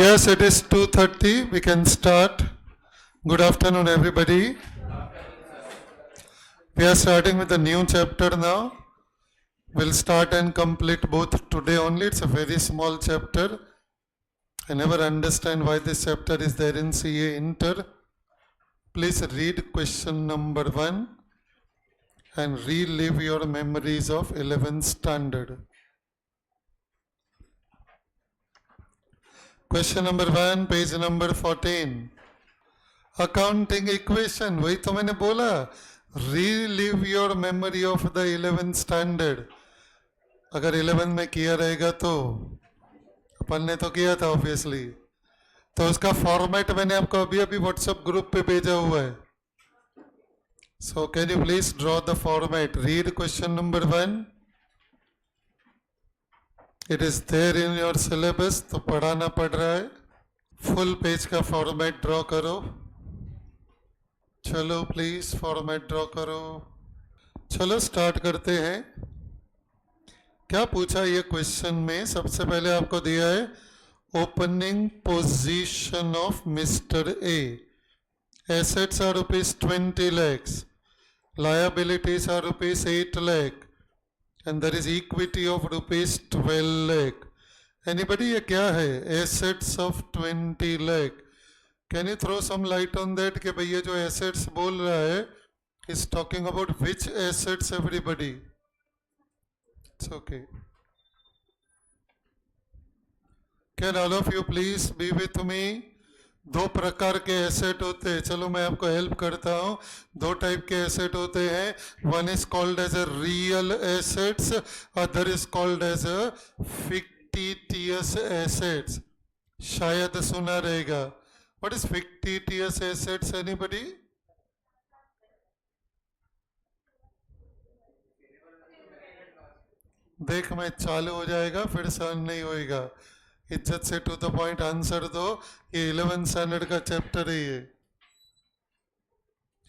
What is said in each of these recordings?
Yes, it is 2:30. We can start. Good afternoon, everybody. We are starting with a new chapter now. We'll start and complete both today only. It's a very small chapter. I never understand why this chapter is there in CA Inter. Please read question number 1 and relive your memories of 11th standard. Question number 1, page number 14. Accounting equation, वही तो मैंने बोला, relive your memory of the 11th standard. अगर 11 में किया रहेगा तो अपन ने तो किया था ऑब्वियसली, तो उसका फॉर्मेट मैंने आपको अभी अभी व्हाट्सएप ग्रुप पे भेजा हुआ है. So can you please draw the format. Read question number 1. It is there in your syllabus, तो पढ़ाना पड़ रहा है. फुल पेज का फॉर्मेट ड्रॉ करो. चलो प्लीज फॉर्मेट ड्रॉ करो. चलो स्टार्ट करते हैं. क्या पूछा ये क्वेश्चन में? सबसे पहले आपको दिया है opening position of mister A. Assets are ₹20 lakhs, liabilities are ₹8 lakh, and there is equity of ₹12 lakh. Anybody, ये क्या है? Assets of 20 lakh. Can you throw some light on that कि भाई ये जो assets बोल रहा है is talking about which assets, everybody? It's okay. Can all of you please be with me? दो प्रकार के एसेट होते हैं. चलो मैं आपको हेल्प करता हूँ. दो टाइप के एसेट होते हैं. One is called as a real assets, other is called as a fictitious assets. शायद सुना रहेगा. What is fictitious assets? Anybody? देख, मैं चालू हो जाएगा फिर सहन नहीं होएगा. इज्जत से टू द पॉइंट आंसर दो. ये 11th स्टैंडर्ड का चैप्टर है ये.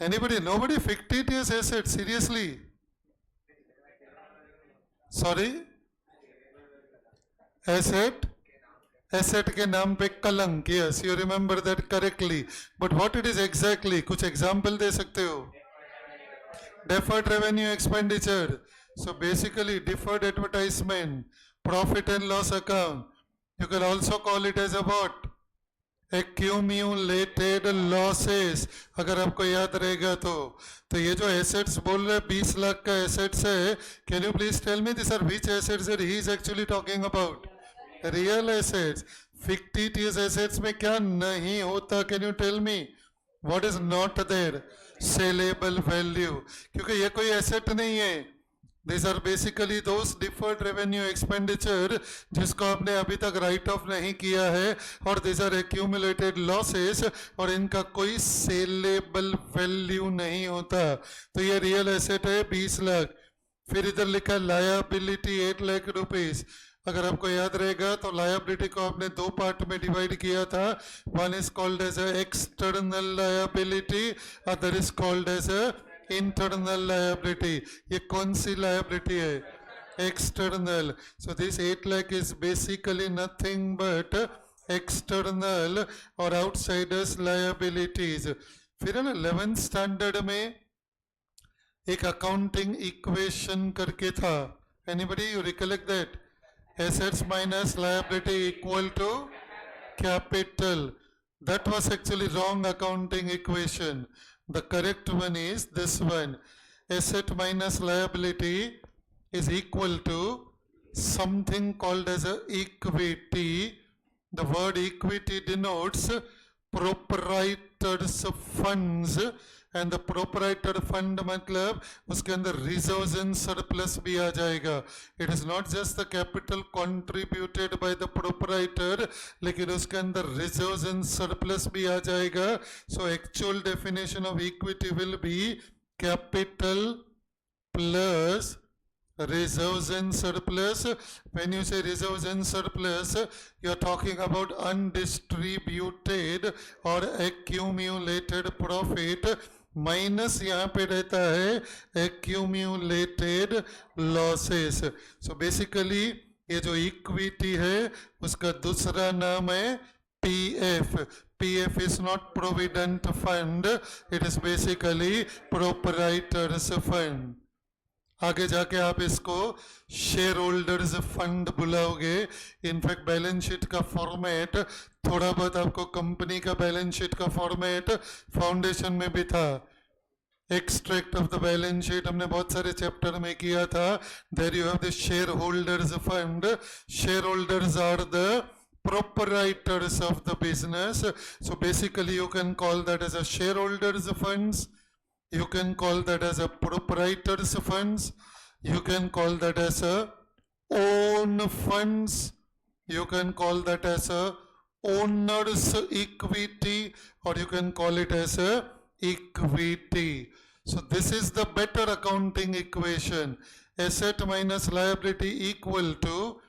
Anybody? Nobody? Fictitious asset, seriously? Sorry, asset, asset के नाम पे कलंक. Yes, you remember that correctly. But what it is exactly? कुछ एग्जांपल दे सकते हो? deferred revenue expenditure. So basically deferred advertisement, profit and loss account. You can also call it as a what? Accumulated losses. अगर आपको याद रहेगा तो ये जो assets बोल रहे 20 लाख का assets है, can you please tell me these are which assets that he is actually talking about? Real assets. Fictitious assets में क्या नहीं होता? Can you tell me? What is not there? Saleable value. क्योंकि ये कोई एसेट नहीं है. These are basically those deferred revenue expenditure जिसको आपने अभी तक राइट ऑफ नहीं किया है, और these are accumulated losses, और इनका कोई सेलेबल वैल्यू नहीं होता. तो ये रियल एसेट है 20 लाख. फिर इधर लिखा लायबिलिटी 8 लाख रुपीज. अगर आपको याद रहेगा तो लायबिलिटी को आपने दो पार्ट में डिवाइड किया था. One is called as external liability, other is called as internal liability. ये कौन सी लायबिलिटी है? External. So this 8 lakh is basically nothing but external और आउटसाइडर्स लायबिलिटीज. फिर है ना 11th स्टैंडर्ड में एक अकाउंटिंग इक्वेशन करके था. Anybody you recollect that? Assets minus liability equal to capital. That was actually wrong accounting equation. The correct one is this one. Asset minus liability is equal to something called as a equity. The word equity denotes proprietor's funds, and the proprietor fund मतलब उसके अंदर reserves and surplus भी आ जाएगा. It is not just the capital contributed by the proprietor, लेकिन उसके अंदर reserves and surplus भी आ जाएगा. So actual definition of equity will be capital plus reserves and surplus. When you say reserves and surplus, you are talking about undistributed or accumulated profit. Minus यहाँ पे रहता है accumulated losses. So basically ये जो equity है उसका दूसरा नाम है PF. PF is not provident fund, it is basically proprietor's fund. आगे जाके आप इसको शेयर होल्डर्स फंड बुलाओगे. इनफैक्ट बैलेंस शीट का फॉर्मेट थोड़ा बहुत आपको कंपनी का बैलेंस शीट का फॉर्मेट फाउंडेशन में भी था. Extract of the balance sheet हमने बहुत सारे चैप्टर में किया था. There you have the share holders fund. Share holders are the proprietors of the business. So basically you can call that as a shareholders funds, you can call that as a proprietors funds, you can call that as a own funds, you can call that as a owner's equity, or you can call it as a equity. So this is the better accounting equation. Asset minus liability equal to,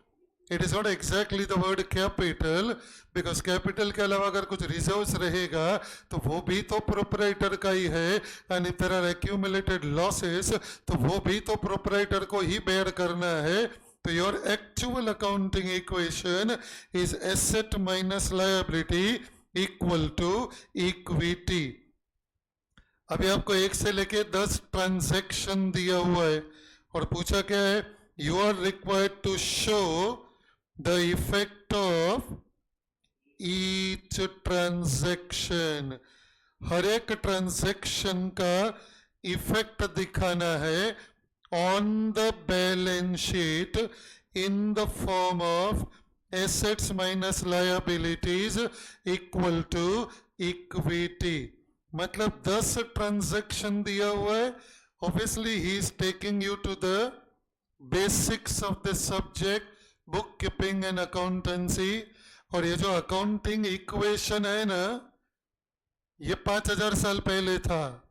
it is not exactly the word capital, because capital के अलावा अगर कुछ reserves रहेगा तो वो भी तो proprietor का ही है, and if there are accumulated losses तो वो भी तो proprietor को ही bear करना है. तो your actual accounting equation is asset minus liability equal to equity. अभी आपको 1 से लेके 10 ट्रांजैक्शन दिया हुआ है और पूछा क्या है, you are required to show the effect of each transaction. हर एक ट्रांजैक्शन का इफेक्ट दिखाना है on the balance sheet in the form of assets minus liabilities equal to equity. मतलब 10 ट्रांजैक्शन दिया हुआ है. Obviously he is taking you to the basics of the subject, book keeping and accountancy. और ये जो accounting equation है ना, ये 5000 साल पहले था.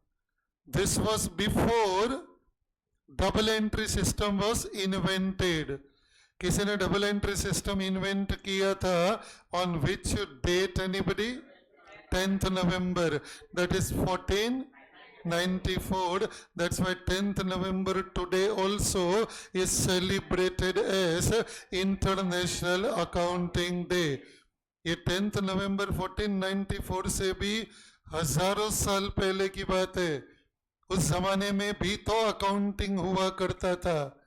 This was before double entry system was invented. किसी ने डबल एंट्री सिस्टम इन्वेंट किया था. On which date anybody? 10th November. That is 1494. That's why 10th November today also is celebrated as International Accounting Day. ये 10th November 1494 से भी हजारों साल पहले की बात है. उस जमाने में भी तो अकाउंटिंग हुआ करता था.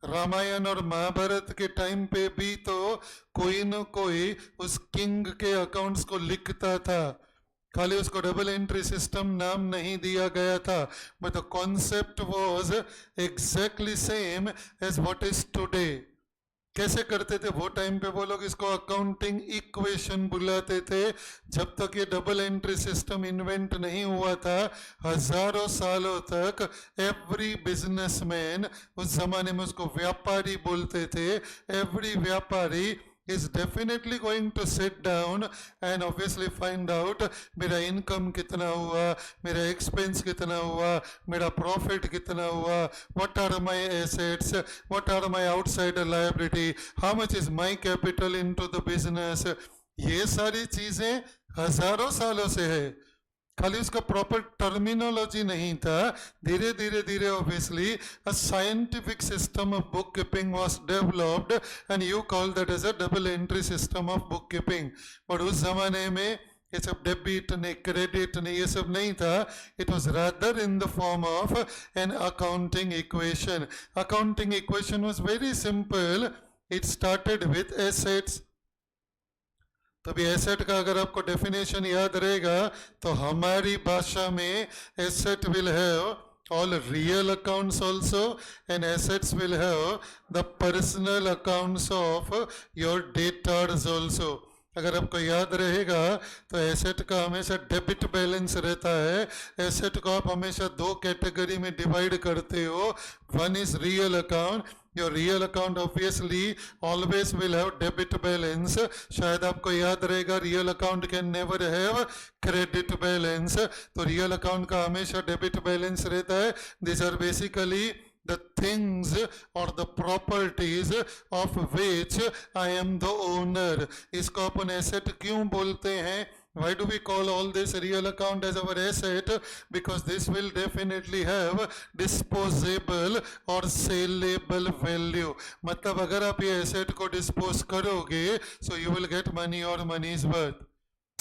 रामायण और महाभारत के टाइम पे भी तो कोई न कोई उस किंग के अकाउंट्स को लिखता था. खाली उसको डबल एंट्री सिस्टम नाम नहीं दिया गया था, but the concept was exactly same as what is today. कैसे करते थे वो टाइम पे? वो लोग इसको अकाउंटिंग इक्वेशन बुलाते थे. जब तक ये डबल एंट्री सिस्टम इन्वेंट नहीं हुआ था, हजारों सालों तक एवरी बिजनेसमैन, उस जमाने में उसको व्यापारी बोलते थे, एवरी व्यापारी is definitely going to sit down and obviously find out मेरा इनकम कितना हुआ, मेरा एक्सपेंस कितना हुआ, मेरा प्रॉफिट कितना हुआ, what are my assets, what are my outside liability, how much is my capital into the business. ये सारी चीजें हजारों सालों से है. खाली उसका प्रॉपर टर्मिनोलॉजी नहीं था. धीरे धीरे धीरे obviously a scientific system of book keeping was developed and you call that as a double entry system of book keeping. But उस जमाने में ये सब डेबिट ने क्रेडिट ने ये सब नहीं था. It was rather in the form of an accounting equation. Accounting equation was very simple. It started with assets. तभी एसेट का अगर आपको डेफिनेशन याद रहेगा तो हमारी भाषा में asset will have all real accounts also, and assets will have the personal accounts of your debtors also. अगर आपको याद रहेगा तो एसेट का हमेशा डेबिट बैलेंस रहता है. एसेट को आप हमेशा दो कैटेगरी में डिवाइड करते हो. One is real account. Your real account obviously always will have debit balance. शायद आपको याद रहेगा real account can never have credit balance. तो रियल अकाउंट का हमेशा डेबिट बैलेंस रहता है. This are basically the things or the properties of which I am the owner. इसको अपन एसेट क्यों बोलते हैं? Why do we call all this real account as our asset? Because this will definitely have disposable or saleable value. मतलब अगर आप ये asset को dispose करोगे, so you will get money or money's worth.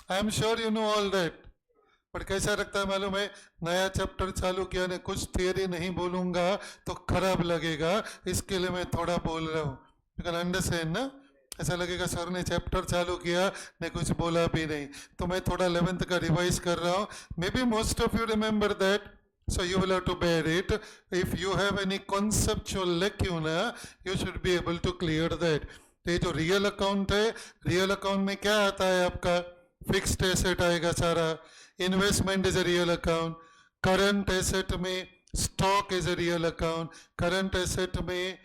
I am sure you know all that. पर कैसा लगता है मालूम है, नया चैप्टर चालू किया ने कुछ थियरी नहीं बोलूंगा तो खराब लगेगा, इसके लिए मैं थोड़ा बोल रहा हूँ. यू कैन अंडरस्टैंड ना. ऐसा लगेगा सर ने चैप्टर चालू किया ने कुछ बोला भी नहीं, तो मैं थोड़ा 11th का रिवाइज कर रहा हूँ. May be most of you remember that, so you will have to bear it. If you have any conceptual lacuna, you should be able to clear that. तो ये जो रियल अकाउंट है, real account में क्या आता है आपका, fixed asset आएगा सारा, investment is a real account, current asset में stock is a real account, current asset में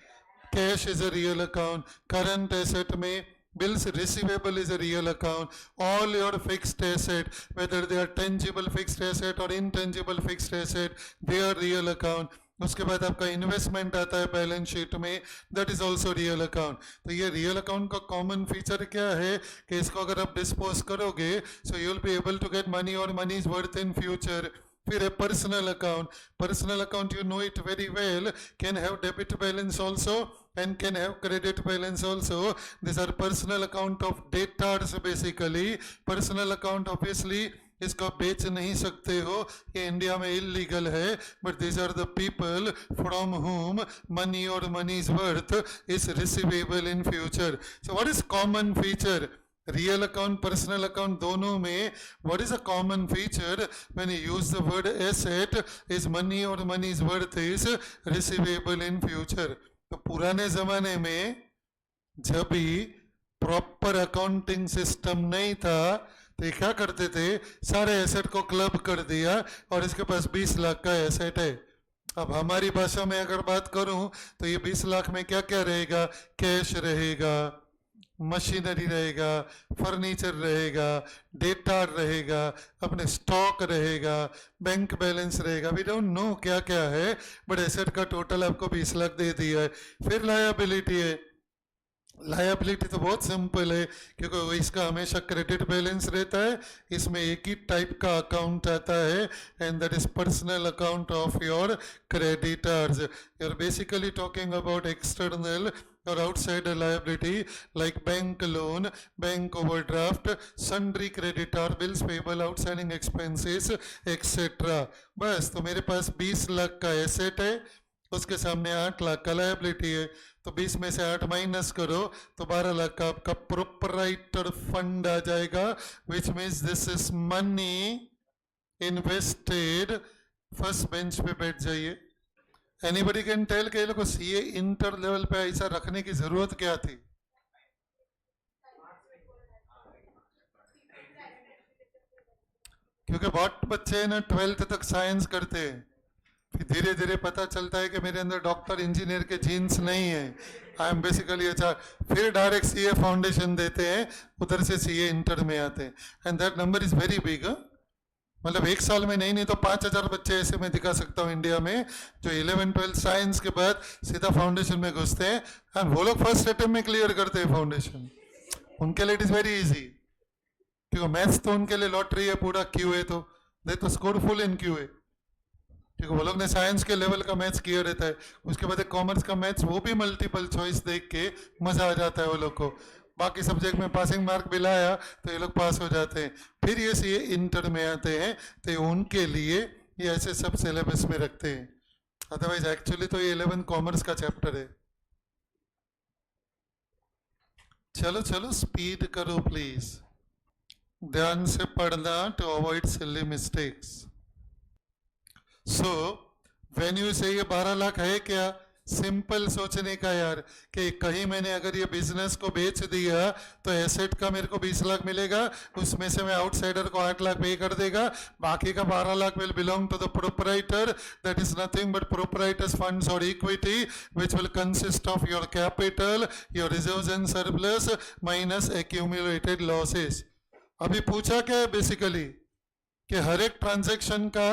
cash is a real account, current asset में bills receivable is a real account. All your fixed asset, whether they are tangible fixed asset or intangible fixed asset, they are real account. उसके बाद आपका investment आता है balance sheet में, that is also real account. तो ये real account का common feature क्या है कि इसको अगर आप डिस्पोज करोगे, so you will be able to get money और money is worth in future. फिर है personal account. Personal account you know it very well, can have debit balance also and can have credit balance also. These are personal account of debtors basically. Personal account obviously इसको आप बेच नहीं सकते हो, ये India में illegal है, but these are the people from whom money or money's worth is receivable in future. So what is common feature? Real account personal account दोनों में what is a common feature when you use the word asset is money और money is worth is receivable in future. तो पुराने जमाने में जब भी proper accounting system नहीं था तो ये क्या करते थे, सारे एसेट को क्लब कर दिया और इसके पास 20 लाख का एसेट है. अब हमारी भाषा में अगर बात करूं तो ये 20 लाख में क्या क्या रहेगा, कैश रहेगा, मशीनरी रहेगा, फर्नीचर रहेगा, डेटा रहेगा, अपने स्टॉक रहेगा, बैंक बैलेंस रहेगा. वी डोंट नो क्या क्या है, बट एसेट का टोटल आपको 20 लाख दे दिया है. फिर लायबिलिटी है. लायबिलिटी तो बहुत सिंपल है, क्योंकि इसका हमेशा क्रेडिट बैलेंस रहता है, इसमें एक ही टाइप का अकाउंट आता है, and that is personal account of your creditors. You are basically talking about external or outside liability like bank loan, bank overdraft, sundry creditor, bills payable, outstanding expenses, etc. बस. तो मेरे पास 20 लाख का asset है, उसके सामने 8 लाख का लायबिलिटी है, तो 20 में से 8 माइनस करो तो 12 लाख का आपका प्रोपराइटर फंड आ जाएगा, which means this is money invested. First bench पे बैठ जाइए. एनीबडी कैन टेल के लोग को सीए इंटर लेवल पे ऐसा रखने की जरूरत क्या थी? क्योंकि बहुत बच्चे ना 12th तक साइंस करते हैं, फिर धीरे धीरे पता चलता है कि मेरे अंदर डॉक्टर इंजीनियर के जीन्स नहीं है, आई एम बेसिकली अच्छा, फिर डायरेक्ट सीए फाउंडेशन देते हैं, उधर से सीए इंटर में आते हैं, and that number is very big. मतलब एक साल में नहीं तो 5000 बच्चे ऐसे मैं दिखा सकता हूँ इंडिया में जो 11-12 साइंस के बाद सीधा फाउंडेशन में घुसते हैं, एंड वो लोग फर्स्ट अटेम्प्ट में क्लियर करते हैं फाउंडेशन. उनके लिए इट इज वेरी इजी, क्योंकि मैथ्स तो उनके लिए लॉटरी है पूरा. क्यूए तो दे तो स्कोर फुल इन क्यूए, क्योंकि वो लोग ने साइंस के लेवल का मैथ्स किया रहता है. उसके बाद कॉमर्स का मैथ्स वो भी मल्टीपल चॉइस देख के मजा आ जाता है वो लोग को. बाकी सब्जेक्ट में पासिंग मार्क भी लाया तो ये लोग पास हो जाते हैं. फिर ये सी इंटर में आते हैं तो उनके लिए ये ऐसे सब सिलेबस में रखते हैं. अदरवाइज एक्चुअली तो ये 11 कॉमर्स का चैप्टर है. चलो चलो स्पीड करो प्लीज, ध्यान से पढ़ना to avoid silly mistakes. So when you say ये 12 लाख है क्या, सिंपल सोचने का यार कि कहीं मैंने अगर ये बिजनेस को बेच दिया तो एसेट का मेरे को 20 लाख मिलेगा, उसमें से मैं आउटसाइडर को 8 लाख पे कर देगा, बाकी का 12 lakh will belong to the proprietor. That is nothing but proprietors funds और equity which will consist of your capital, your reserves and surplus minus accumulated losses. अभी पूछा क्या है बेसिकली कि हर एक ट्रांजेक्शन का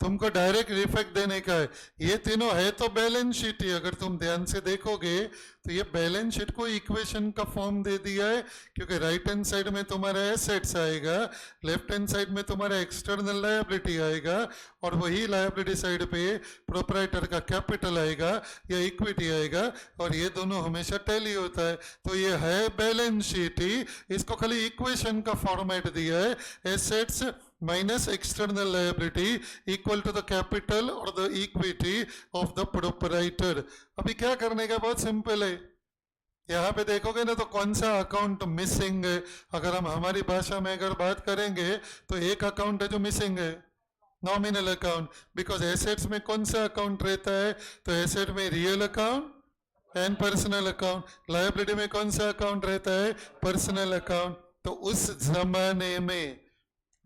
तुमको डायरेक्ट इफेक्ट देने का है। ये तीनों है तो बैलेंस शीट ही, अगर तुम ध्यान से देखोगे तो ये बैलेंस शीट को इक्वेशन का फॉर्म दे दिया है, क्योंकि राइट हैंड साइड में तुम्हारा एसेट्स आएगा, लेफ्ट हैंड साइड में तुम्हारा एक्सटर्नल लायबिलिटी आएगा, और वही लायबिलिटी साइड पे प्रोपराइटर का कैपिटल आएगा या इक्विटी आएगा, और ये दोनों हमेशा टैली होता है। तो ये है बैलेंस शीट ही, इसको खाली इक्वेशन का फॉर्मेट दिया है, assets minus external liability equal to the capital or the equity of the proprietor। अभी क्या करने का, बहुत सिंपल है। यहाँ पे देखोगे ना तो कौन सा अकाउंट मिसिंग है, अगर हम हमारी भाषा में अगर बात करेंगे तो एक अकाउंट है जो मिसिंग है, नॉमिनल अकाउंट। बिकॉज एसेट्स में कौन सा अकाउंट रहता है, तो एसेट में real account and personal account. Liability में कौन सा अकाउंट रहता है, पर्सनल अकाउंट। तो उस जमाने में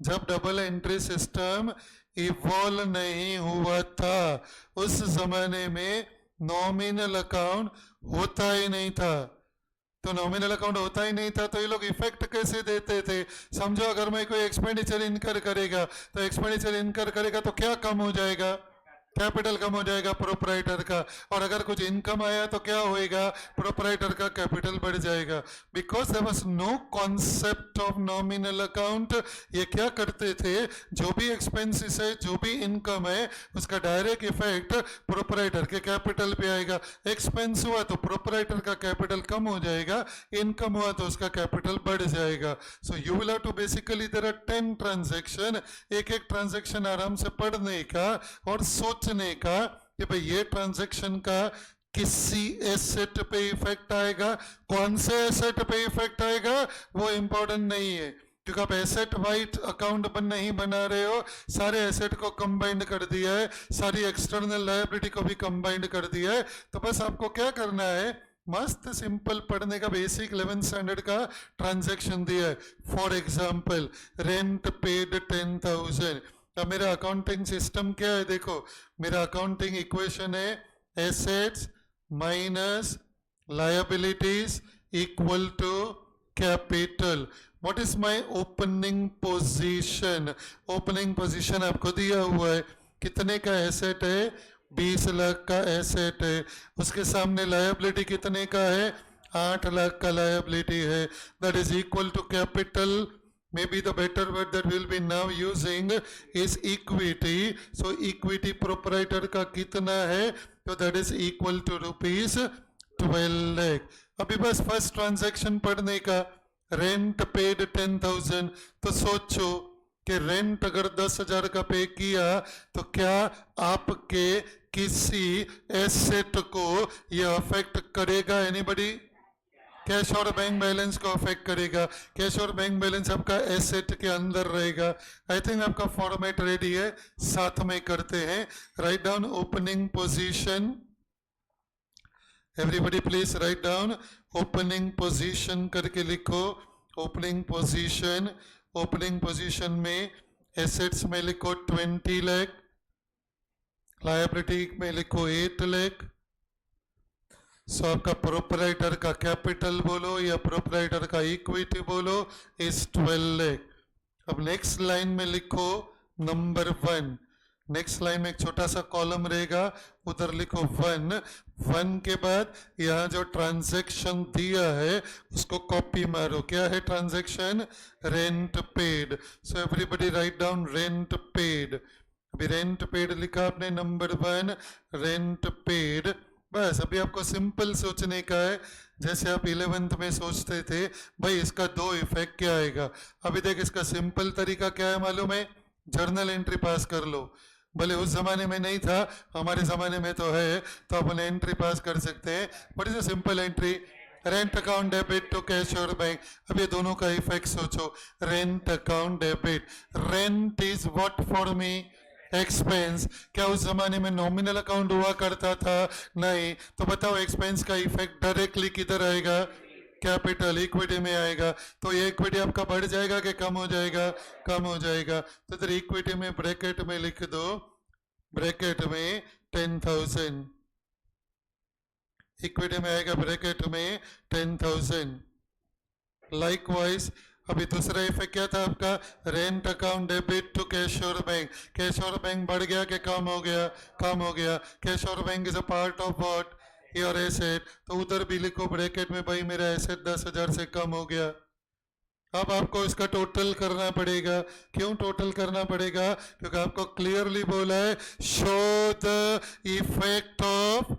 जब डबल एंट्री सिस्टम इवॉल्व नहीं हुआ था, उस जमाने में नॉमिनल अकाउंट होता ही नहीं था। तो नॉमिनल अकाउंट होता ही नहीं था तो ये लोग इफेक्ट कैसे देते थे। समझो अगर मैं कोई एक्सपेंडिचर इनकर करेगा तो एक्सपेंडिचर इनकर करेगा तो क्या कम हो जाएगा, कैपिटल कम हो जाएगा प्रोपराइटर का, और अगर कुछ इनकम आया तो क्या होएगा, प्रोपराइटर का कैपिटल बढ़ जाएगा। Because there was no concept of nominal account. ये क्या करते थे, जो भी एक्सपेंसेस है, जो भी इनकम है, उसका डायरेक्ट इफेक्ट प्रोपराइटर के कैपिटल पे आएगा। एक्सपेंस हुआ तो प्रोपराइटर का कैपिटल कम हो जाएगा, इनकम हुआ तो उसका कैपिटल बढ़ जाएगा। So you will have to basically there are 10 transaction, एक एक ट्रांजैक्शन आराम से पढ़ने का और सोचने का कि भाई ये ट्रांजैक्शन का किसी एसेट पे इफेक्ट आएगा, कौन से एसेट पे इफेक्ट आएगा वो इंपॉर्टेंट नहीं है, क्योंकि आप एसेट वाइट अकाउंट नहीं बना रहे हो, सारे एसेट को कंबाइंड कर दिया है, सारी एक्सटर्नल लायबिलिटी को भी कंबाइंड कर दिया है। तो बस आपको क्या करना है, मस्त सिंपल पढ़ने का बेसिक 11th स्टैंडर्ड का ट्रांजैक्शन दिया है। For example rent paid 10,000। अब मेरा अकाउंटिंग सिस्टम क्या है, देखो मेरा अकाउंटिंग इक्वेशन है assets minus liabilities equal to capital. What is my opening position, opening position आपको दिया हुआ है, कितने का एसेट है, 20 लाख का एसेट है, उसके सामने लायबिलिटी कितने का है, 8 लाख का लायबिलिटी है, that is equal to capital. Maybe the better word that we'll be now using is equity. So equity proprietor का कितना है, तो that is equal to rupees 12 lakh। अभी बस फर्स्ट ट्रांजैक्शन पढ़ने का, रेंट पेड 10,000। तो सोचो कि रेंट अगर 10,000 का पे किया तो क्या आपके किसी एसेट को यह अफेक्ट करेगा, एनीबडी? कैश और बैंक बैलेंस को अफेक्ट करेगा। कैश और बैंक बैलेंस आपका एसेट के अंदर रहेगा। आई थिंक आपका फॉर्मेट रेडी है, साथ में करते हैं। Write down opening position, everybody please write down opening position करके लिखो। ओपनिंग पोजीशन, ओपनिंग पोजीशन में एसेट्स में लिखो 20 लाख, लायबिलिटी में लिखो 8 लाख। सो आपका प्रोपराइटर का कैपिटल बोलो या प्रोपराइटर का इक्विटी बोलो इज 12 लाख। अब नेक्स्ट लाइन में लिखो नंबर 1। नेक्स्ट लाइन में एक छोटा सा कॉलम रहेगा, उधर लिखो 1। 1 के बाद यहाँ जो ट्रांजैक्शन दिया है उसको कॉपी मारो। क्या है transaction? Rent paid. So everybody write down rent paid. अभी रेंट पेड लिखा आपने नंबर 1, रेंट पेड। बस अभी आपको सिंपल सोचने का है, जैसे आप 11th में सोचते थे भाई इसका 2 इफेक्ट क्या आएगा। अभी देख इसका सिंपल तरीका क्या है मालूम है, जर्नल एंट्री पास कर लो। भले उस जमाने में नहीं था, हमारे जमाने में तो है, तो अपन एंट्री पास कर सकते हैं। What is a simple entry? Rent account debit to cash और बैंक। अब ये दोनों का इफेक्ट सोचो, rent account debit. Rent is what for me? Expense. क्या उस जमाने में नॉमिनल अकाउंट हुआ करता था? नहीं। तो बताओ एक्सपेंस का इफेक्ट डायरेक्टली किधर आएगा? कैपिटल, इक्विटी में आएगा। तो ये इक्विटी आपका बढ़ जाएगा कि कम हो जाएगा? कम हो जाएगा। तो इधर इक्विटी में ब्रैकेट में लिख दो, ब्रैकेट में 10,000। इक्विटी में आएगा ब्रैकेट में 10,000। लाइकवाइज अभी दूसरा इफेक्ट क्या था आपका, rent account debit to cash और बैंक। कैश और बैंक बढ़ गया कि कम हो गया, कम हो गया। कैश और bank is a part of what, your asset. तो उधर भी लिखो ब्रैकेट में, भाई मेरा एसेट 10,000 से कम हो गया। अब आपको इसका टोटल करना पड़ेगा। क्यों टोटल करना पड़ेगा, क्योंकि आपको क्लियरली बोला है show the effect of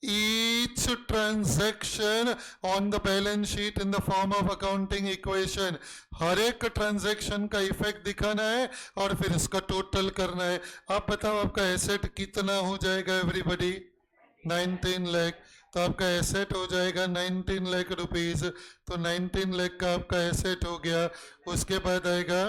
each transaction on the balance sheet in the form of accounting equation। हर एक ट्रांजैक्शन का इफेक्ट दिखाना है और फिर इसका टोटल करना है। आप बताओ आपका एसेट कितना हो जाएगा एवरीबॉडी, 19 लाख। तो आपका एसेट हो जाएगा 19 लाख रुपीज। तो 19 लाख का आपका एसेट हो गया। उसके बाद आएगा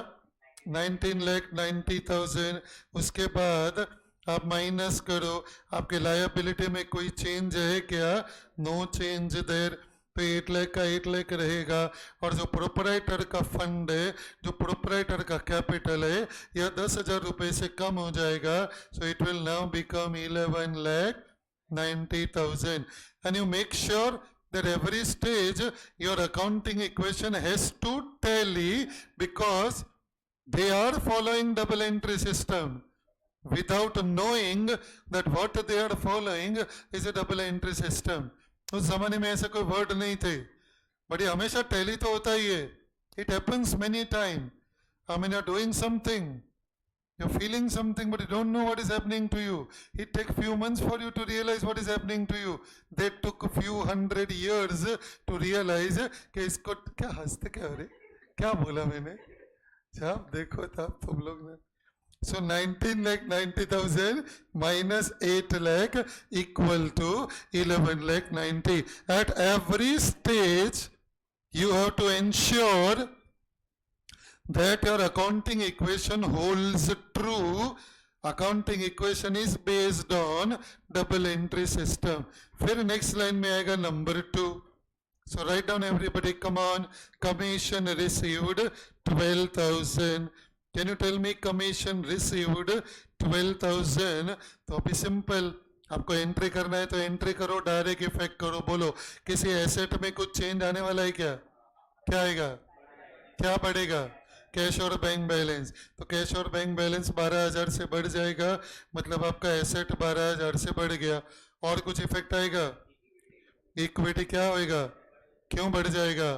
19,90,000। उसके बाद आप माइनस करो, आपके लायबिलिटी में कोई चेंज है क्या, नो चेंज देर। तो 8 लाख का 8 लाख रहेगा। और जो प्रोपराइटर का फंड है, जो प्रोपराइटर का कैपिटल है, यह 10,000 रुपये से कम हो जाएगा। So it will now become 11,90,000। And you make sure that every stage your accounting equation has to tally, because they are following double entry system without knowing that what they are following is a double entry system। उस जमाने में ऐसे कोई word नहीं थे, but ये हमेशा tally तो होता ही है। It happens many time. I mean you are doing something, you're feeling something but you don't know what is happening to you. It takes few months for you to realize what is happening to you. They took a few hundred years to realize कि इसको क्या हंसते क्या हो रहे, क्या बोला मैंने, जब देखो तब तुम लोग ने। So 19,90,000 minus 8 lakh equal to 11,90,000. At every stage you have to ensure that your accounting equation holds true. Accounting equation is based on double entry system. फिर next line में आएगा number 2. So write down everybody, come on. Commission received 12,000. Can you tell me commission received 12,000? तो अभी simple, आपको entry करना है तो entry करो, डायरेक्ट इफेक्ट करो। बोलो किसी एसेट में कुछ चेंज आने वाला है क्या, क्या आएगा, क्या बढ़ेगा, कैश और बैंक बैलेंस। तो कैश और बैंक बैलेंस 12,000 से बढ़ जाएगा, मतलब आपका एसेट 12,000 से बढ़ गया। और कुछ इफेक्ट आएगा, इक्विटी क्या होएगा, क्यों बढ़ जाएगा,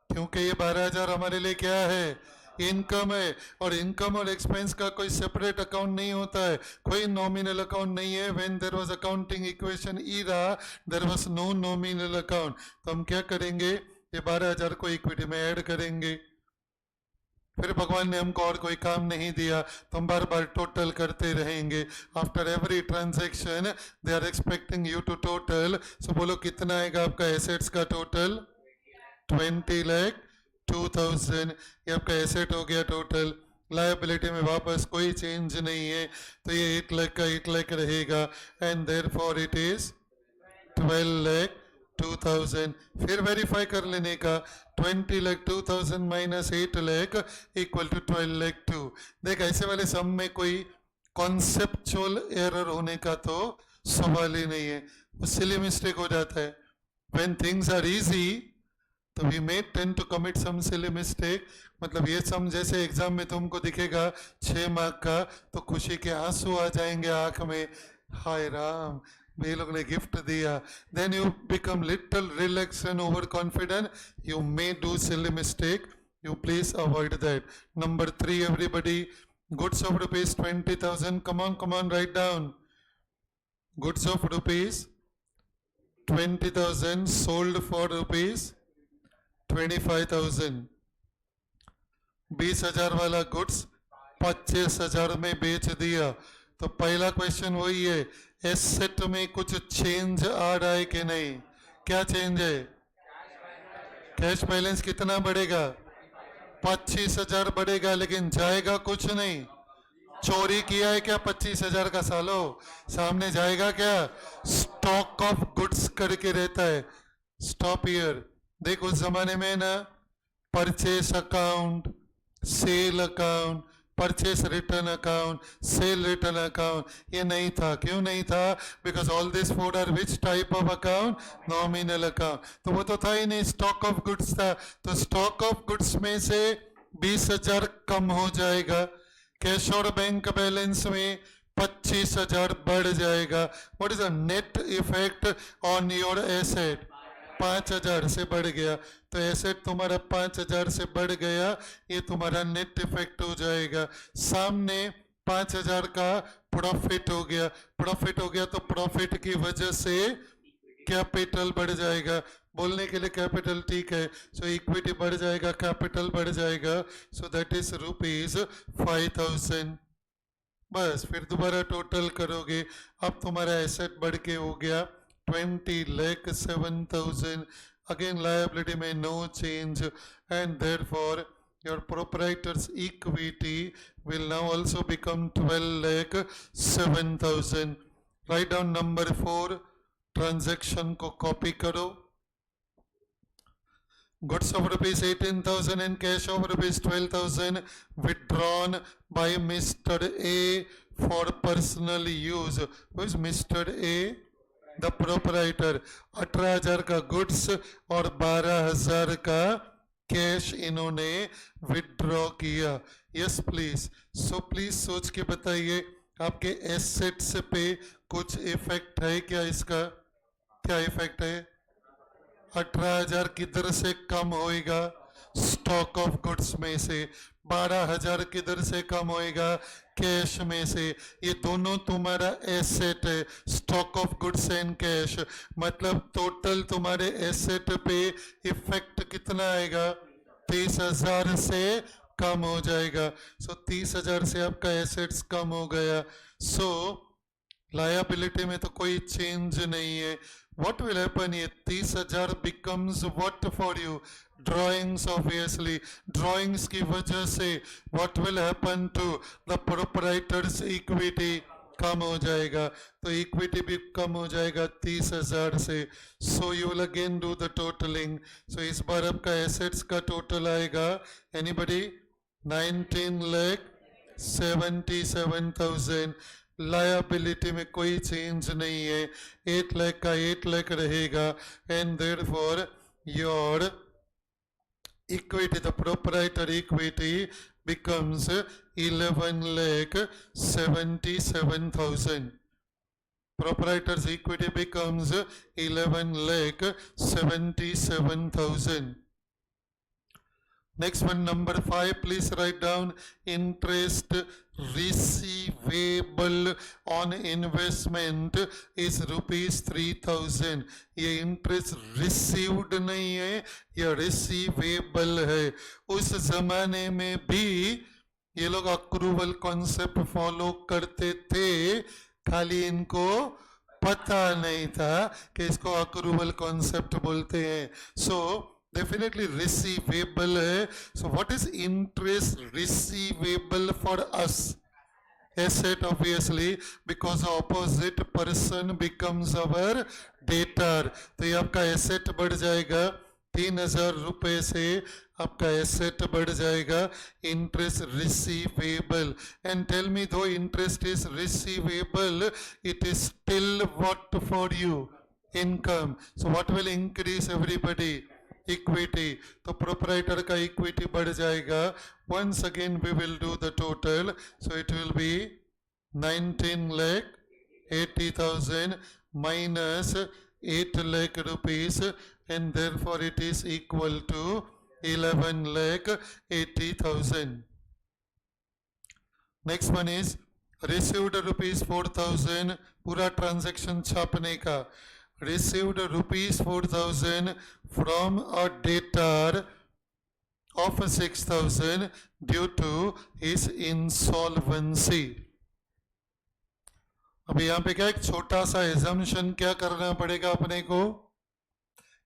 क्योंकि ये 12,000 हमारे लिए क्या है, इनकम है। और इनकम और एक्सपेंस का कोई सेपरेट अकाउंट नहीं होता है, कोई नॉमिनल अकाउंट नहीं है। When there was accounting equation era there was no nominal account. तो हम क्या करेंगे, ये 12,000 को इक्विटी में ऐड करेंगे। फिर भगवान ने हमको और कोई काम नहीं दिया तो हम बार बार टोटल करते रहेंगे। After every transaction they are expecting you to total. So बोलो कितना आएगा आपका एसेट्स का टोटल, 20,02,000। ये आपका एसेट हो गया टोटल। लायबिलिटी में वापस कोई चेंज नहीं है, तो ये 8 लाख का 8 लाख रहेगा। And therefore it is 12,02,000। फिर वेरीफाई कर लेने का, 20,02,000 माइनस 8 लाख इक्वल टू 12,02,000। देख ऐसे वाले सम में कोई कॉन्सेप्चुअल एरर होने का तो सवाल ही नहीं है, वो सिली मिस्टेक हो जाता है। व्हेन थिंग्स आर इजी तो we may tend to commit some silly mistake. मतलब ये सम जैसे एग्जाम में तुमको दिखेगा 6 मार्क का, तो खुशी के आंसू आ जाएंगे आंख में, हाय राम ये लोग ने गिफ्ट दिया। Then you become little relax and over confident, you may do silly mistake, you please avoid that. Number 3 everybody, goods of rupees 20,000। Come on write down. Goods of rupees 20,000 sold for rupees 25,000। 20,000 वाला goods 25,000 में बेच दिया। तो पहला question वही है, asset में कुछ चेंज आ रहा है कि नहीं, क्या चेंज है, कैश बैलेंस कितना बढ़ेगा, 25,000 बढ़ेगा, लेकिन जाएगा कुछ नहीं। चोरी किया है क्या 25,000 का, सालो सामने जाएगा क्या, स्टॉक ऑफ गुड्स करके रहता है। Stop here. देखो उस जमाने में ना purchase account, sale account, purchase return account, sale return account, ये नहीं था. क्यों नहीं था? Because all this four are which type of account? Nominal account. तो वो तो था ही नहीं, स्टॉक ऑफ गुड्स था. तो स्टॉक ऑफ गुड्स में से 20,000 कम हो जाएगा. कैश और बैंक बैलेंस में 25,000 बढ़ जाएगा. What is the net effect on your asset? 5,000 से बढ़ गया. तो एसेट तुम्हारा 5,000 से बढ़ गया, ये तुम्हारा नेट इफेक्ट हो जाएगा. सामने 5,000 का प्रॉफिट हो गया. प्रॉफिट हो गया तो प्रॉफिट की वजह से कैपिटल बढ़ जाएगा. बोलने के लिए कैपिटल ठीक है. सो इक्विटी बढ़ जाएगा, कैपिटल बढ़ जाएगा. So that is ₹5,000. बस फिर दोबारा टोटल करोगे. अब तुम्हारा एसेट बढ़ के हो गया 20,07,000. अगेन लायबिलिटी में no change, and therefore your proprietor's equity will now also become 12,07,000. Write down number 4. Transaction को कॉपी करो. Goods of ₹18,000 and cash of ₹12,000 withdrawn by Mr. A for personal use. Who is Mr. A? The proprietor. 18,000 का goods और 12,000 का cash इन्होंने withdraw किया. Yes please. So please सोच के बताइए आपके एसेट्स पे कुछ इफेक्ट है क्या? इसका क्या इफेक्ट है? 18,000 किधर से कम होएगा? स्टॉक ऑफ गुड्स में से. 12,000 किधर से कम होएगा? कैश में से. ये दोनों तुम्हारा एसेट है, stock of goods and cash. मतलब टोटल तुम्हारे एसेट पे इफेक्ट कितना आएगा? 30,000 से कम हो जाएगा. सो 30,000 से आपका एसेट्स कम हो गया. सो लायबिलिटी में तो कोई चेंज नहीं है. What will happen? ये 30,000 becomes what for you? Drawings obviously. Drawings की वजह से what will happen to the proprietor's equity? कम हो जाएगा. तो इक्विटी भी कम हो जाएगा 30,000 से. So you will again do the totalling. So इस बार आपका एसेट्स का टोटल आएगा एनीबडी 19,77,000. लायबिलिटी में कोई चेंज नहीं है. 8 लाख का 8 लाख रहेगा. And therefore your equity, the proprietor equity becomes 11,77,000. Proprietor's equity becomes 11,77,000. Next one, number 5, please write down interest receivable on investment is ₹3,000. ये interest received नहीं है, ये receivable है. उस जमाने में भी ये लोग अक्रूवल कॉन्सेप्ट फॉलो करते थे, खाली इनको पता नहीं था कि इसको अक्रूवल कॉन्सेप्ट बोलते हैं. सो definitely receivable है. So what is interest receivable for us? Asset obviously, because opposite person becomes our debtor. तो ये आपका एसेट बढ़ जाएगा 3,000 रुपए से आपका एसेट बढ़ जाएगा interest receivable. And tell me, दो interest is receivable, it is still what for you? Income. So what will increase everybody? Equity. तो प्रोप्राइटर का इक्विटी बढ़ जाएगा. Once again we will do the total. So it will be 19,80,000 minus 8 lakh rupees, and therefore it is equal to 11,80,000. Next one is received ₹4,000. पूरा transaction छापने का. Received ₹4,000 from a debtor of 6,000 due to his insolvency. अब यहाँ पे क्या एक छोटा सा एजम्पशन क्या करना पड़ेगा अपने को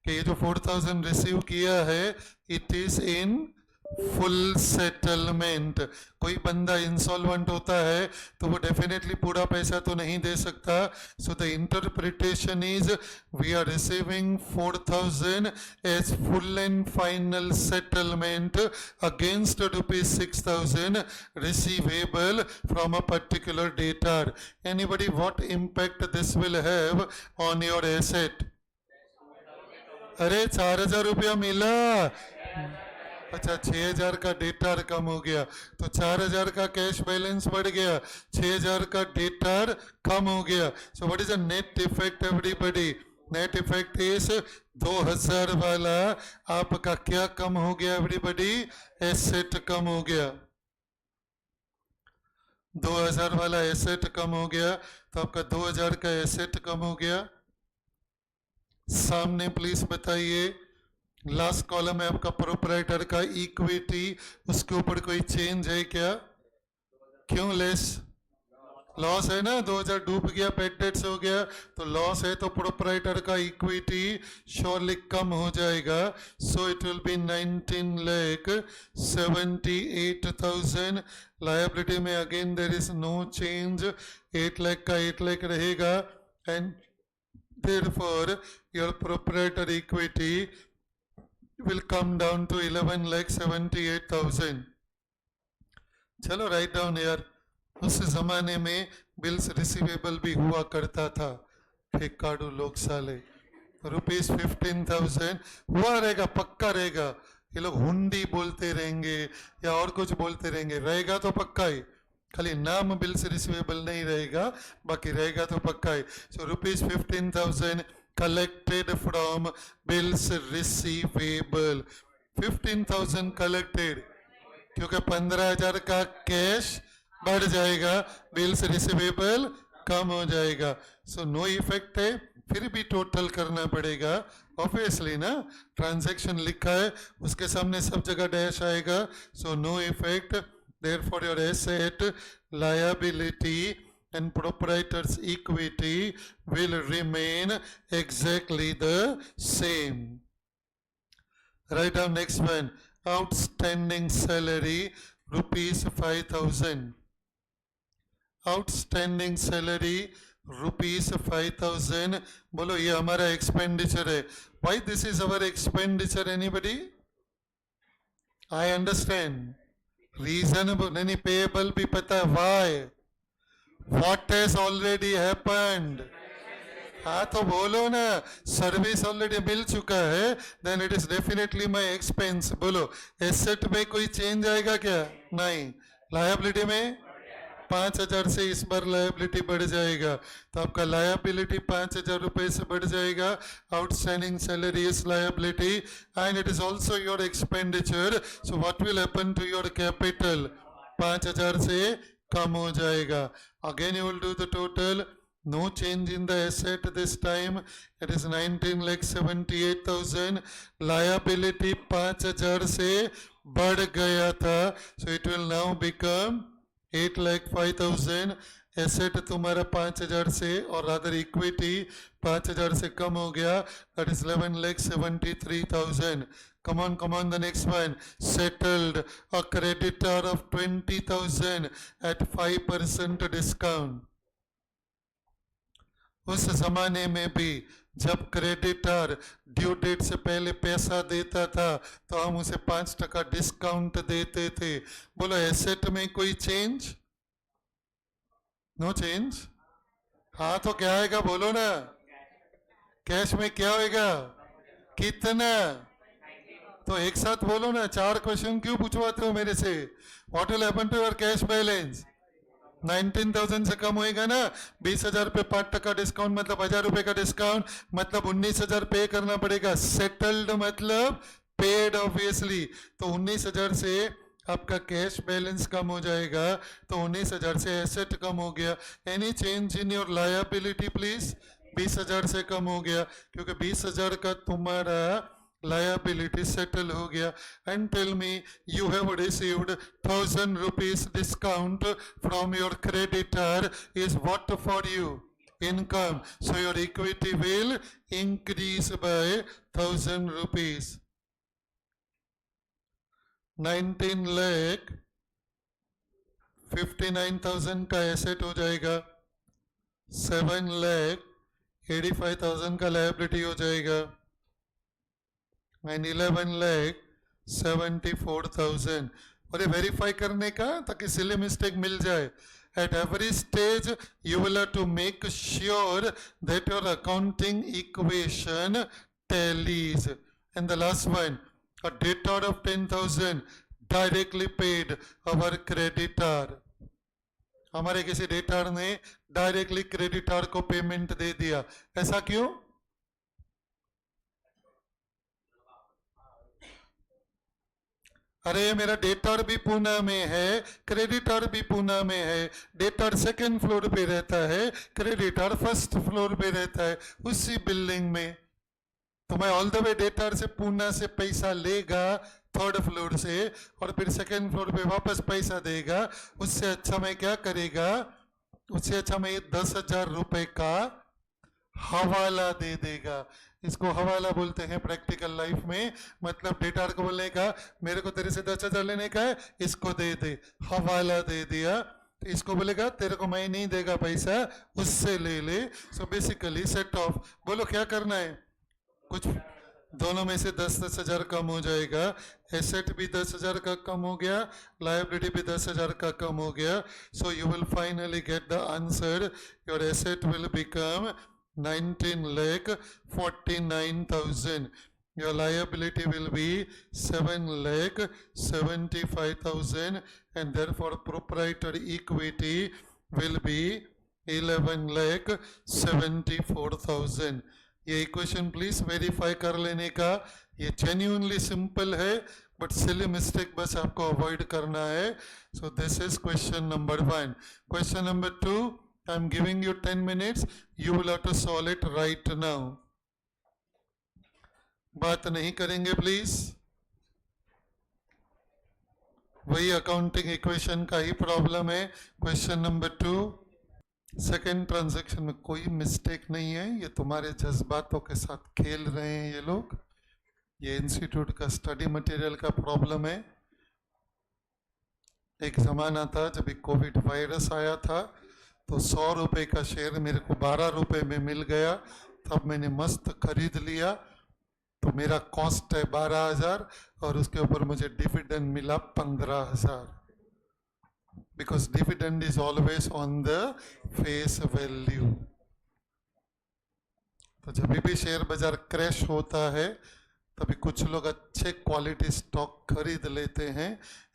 कि ये जो 4,000 रिसीव किया है it is in full settlement. कोई बंदा इंसॉल्वेंट होता है तो वो डेफिनेटली पूरा पैसा तो नहीं दे सकता। So the interpretation is we are receiving 4,000 as full and final settlement against ₹6,000 receivable from a particular debtor. Anybody, what impact this will have on your asset? अरे 4,000 रुपया मिला। अच्छा 6,000 का डेटर कम हो गया तो 4,000 का कैश बैलेंस बढ़ गया, 6,000 का डेटर कम हो गया। So what is the net effect everybody? Net effect is 2,000 वाला आपका क्या कम हो गया एवरीबॉडी? एसेट कम हो गया। 2,000 वाला एसेट कम हो गया तो आपका 2,000 का एसेट कम हो गया। सामने प्लीज बताइए, लास्ट कॉलम है आपका प्रोपराइटर का इक्विटी, उसके ऊपर कोई चेंज है क्या? क्यों लेस? लॉस है ना, 2,000 डूब गया, पेड डेट्स हो गया तो लॉस है, तो प्रोपराइटर का इक्विटी श्योरली कम हो जाएगा। So it will be 19,78,000। Liability में again there is no change, 8 lakh का 8 लाख रहेगा and therefore your proprietor equity will come down to 11,78,000। चलो राइट डाउन यार। उस जमाने में बिल्स रिसीवेबल भी हुआ करता था, फेक काटू लोग साले। ₹15,000 हुआ रहेगा, पक्का रहेगा। ये लोग हुंडी बोलते रहेंगे या और कुछ बोलते रहेंगे, रहेगा तो पक्का ही, खाली नाम बिल्स रिसीवेबल नहीं रहेगा, बाकी रहेगा तो पक्का है। सो ₹15,000 collected from bills receivable, 15,000 collected, क्योंकि 15,000 का कैश बढ़ जाएगा, बिल्स रिसीवेबल कम हो जाएगा। सो नो इफेक्ट है, फिर भी टोटल करना पड़ेगा ऑब्वियसली ना, ट्रांजैक्शन लिखा है उसके सामने सब जगह डैश आएगा। So no effect, therefore your asset, liability and proprietor's equity will remain exactly the same. Write down next one, outstanding salary ₹5,000, outstanding salary ₹5,000। बोलो ये हमारा एक्सपेंडिचर है। Why this is our expenditure? Anybody? I understand, reasonable नहीं, payable भी पता है। Why? What has already happened? हाँ तो बोलो ना, सर्विस ऑलरेडी मिल चुका है, then it is definitely my expense. बोलो एसेट में कोई चेंज आएगा क्या? नहीं। लायबिलिटी में 5,000 से इस बार लायबिलिटी बढ़ जाएगा तो आपका लायबिलिटी 5,000 रुपए से बढ़ जाएगा। Outstanding salary is liability and it is also your expenditure. So what will happen to your capital? 5,000 से कम हो जाएगा। Again you will do the total, no change in the asset this time, it is 19,78,000। Liability 5,000 से बढ़ गया था, so it will now become 8,05,000। Asset तुम्हारा 5,000 से और रादर इक्विटी 5,000 से कम हो गया, that is 11,73,000। come on the next one, settled a creditor of 20,000 at 5% discount। उस जमाने में भी जब क्रेडिटर ड्यू डेट से पहले पैसा देता था तो हम उसे 5% डिस्काउंट देते थे। बोलो एसेट में कोई चेंज? No change. हाँ तो क्या आएगा बोलो ना, कैश में क्या होएगा? कितना? तो एक साथ बोलो ना, 4 क्वेश्चन क्यों पूछवाते हो मेरे से? What will happen to your cash balance? 19,000 से कम होएगा ना, 20,000 पे 5% डिस्काउंट मतलब 1,000 रुपए का डिस्काउंट, मतलब 19,000 पे करना पड़ेगा। सेटल्ड मतलब पेड ऑब्वियसली, तो 19,000 से आपका कैश बैलेंस कम हो जाएगा, तो 19,000 से एसेट कम हो गया। Any change in your liability please? 20,000 से कम हो गया क्योंकि 20,000 का तुम्हारा liability settle हो गया। And tell me, you have received 1,000 rupees discount from your creditor is what for you? Income. So your equity will increase by 1,000 rupees। 19 lakh 59,000 का एसेट हो जाएगा, 7 लाख 85,000 का लायबिलिटी हो जाएगा, एंड 11 लाख 74,000। और ये वेरीफाई करने का ताकि सिली मिस्टेक मिल जाए। At every stage, you will have to make sure that your accounting equation tallies. And the last one, a debtor of 10,000 directly paid our creditor. हमारे किसी डेटर ने डायरेक्टली क्रेडिटर को payment दे दिया, ऐसा क्यों? अरे मेरा डेटर भी पूना में है, क्रेडिटर भी पूना में है, डेटर सेकंड फ्लोर पे रहता है, क्रेडिटर फर्स्ट फ्लोर पे रहता है उसी बिल्डिंग में। तो मैं ऑल द वे डेटर से पूना से पैसा लेगा थर्ड फ्लोर से और फिर सेकंड फ्लोर पे वापस पैसा देगा। उससे अच्छा मैं क्या करेगा, उससे अच्छा मैं 10,000 रुपए का हवाला दे देगा। इसको हवाला बोलते हैं प्रैक्टिकल लाइफ में। मतलब डेटर को बोलने का मेरे को तेरे से 10,000 लेने का है, इसको दे दे, हवाला दे दिया। तो इसको बोलेगा तेरे को मैं नहीं देगा पैसा, उससे ले ले। So basically set of. बोलो क्या करना है? कुछ दोनों में से 10,000 कम हो जाएगा। एसेट भी 10,000 का कम हो गया, लायबिलिटी भी 10,000 का कम हो गया। सो you will finally get the answer. Your asset will become 19 lakh 49,000. Your liability will be 7 lakh 75,000 and therefore proprietary equity will be 11 lakh 74,000. ये इक्वेशन प्लीज वेरीफाई कर लेने का। ये जेन्युइनली सिंपल है बट सिली मिस्टेक बस आपको avoid करना है। So this is question number 1। Question number 2, I'm giving you 10 minutes. You will have to solve it right now. बात नहीं करेंगे प्लीज। वही अकाउंटिंग इक्वेशन का ही प्रॉब्लम है। क्वेश्चन नंबर 2, सेकेंड ट्रांजैक्शन में कोई मिस्टेक नहीं है। ये तुम्हारे जज्बातों के साथ खेल रहे हैं ये लोग। ये इंस्टीट्यूट का स्टडी मटेरियल का प्रॉब्लम है। एक जमाना था जब कोविड वायरस आया था तो 100 रुपए का शेयर मेरे को 12 रुपए में मिल गया। तब मैंने मस्त खरीद लिया। तो मेरा कॉस्ट है 12,000 और उसके ऊपर मुझे डिविडेंड मिला 15,000। Because dividend is always on the face value. तो जब भी शेयर बाजार क्रैश होता है तभी कुछ लोग अच्छे क्वालिटी स्टॉक खरीद लेते हैं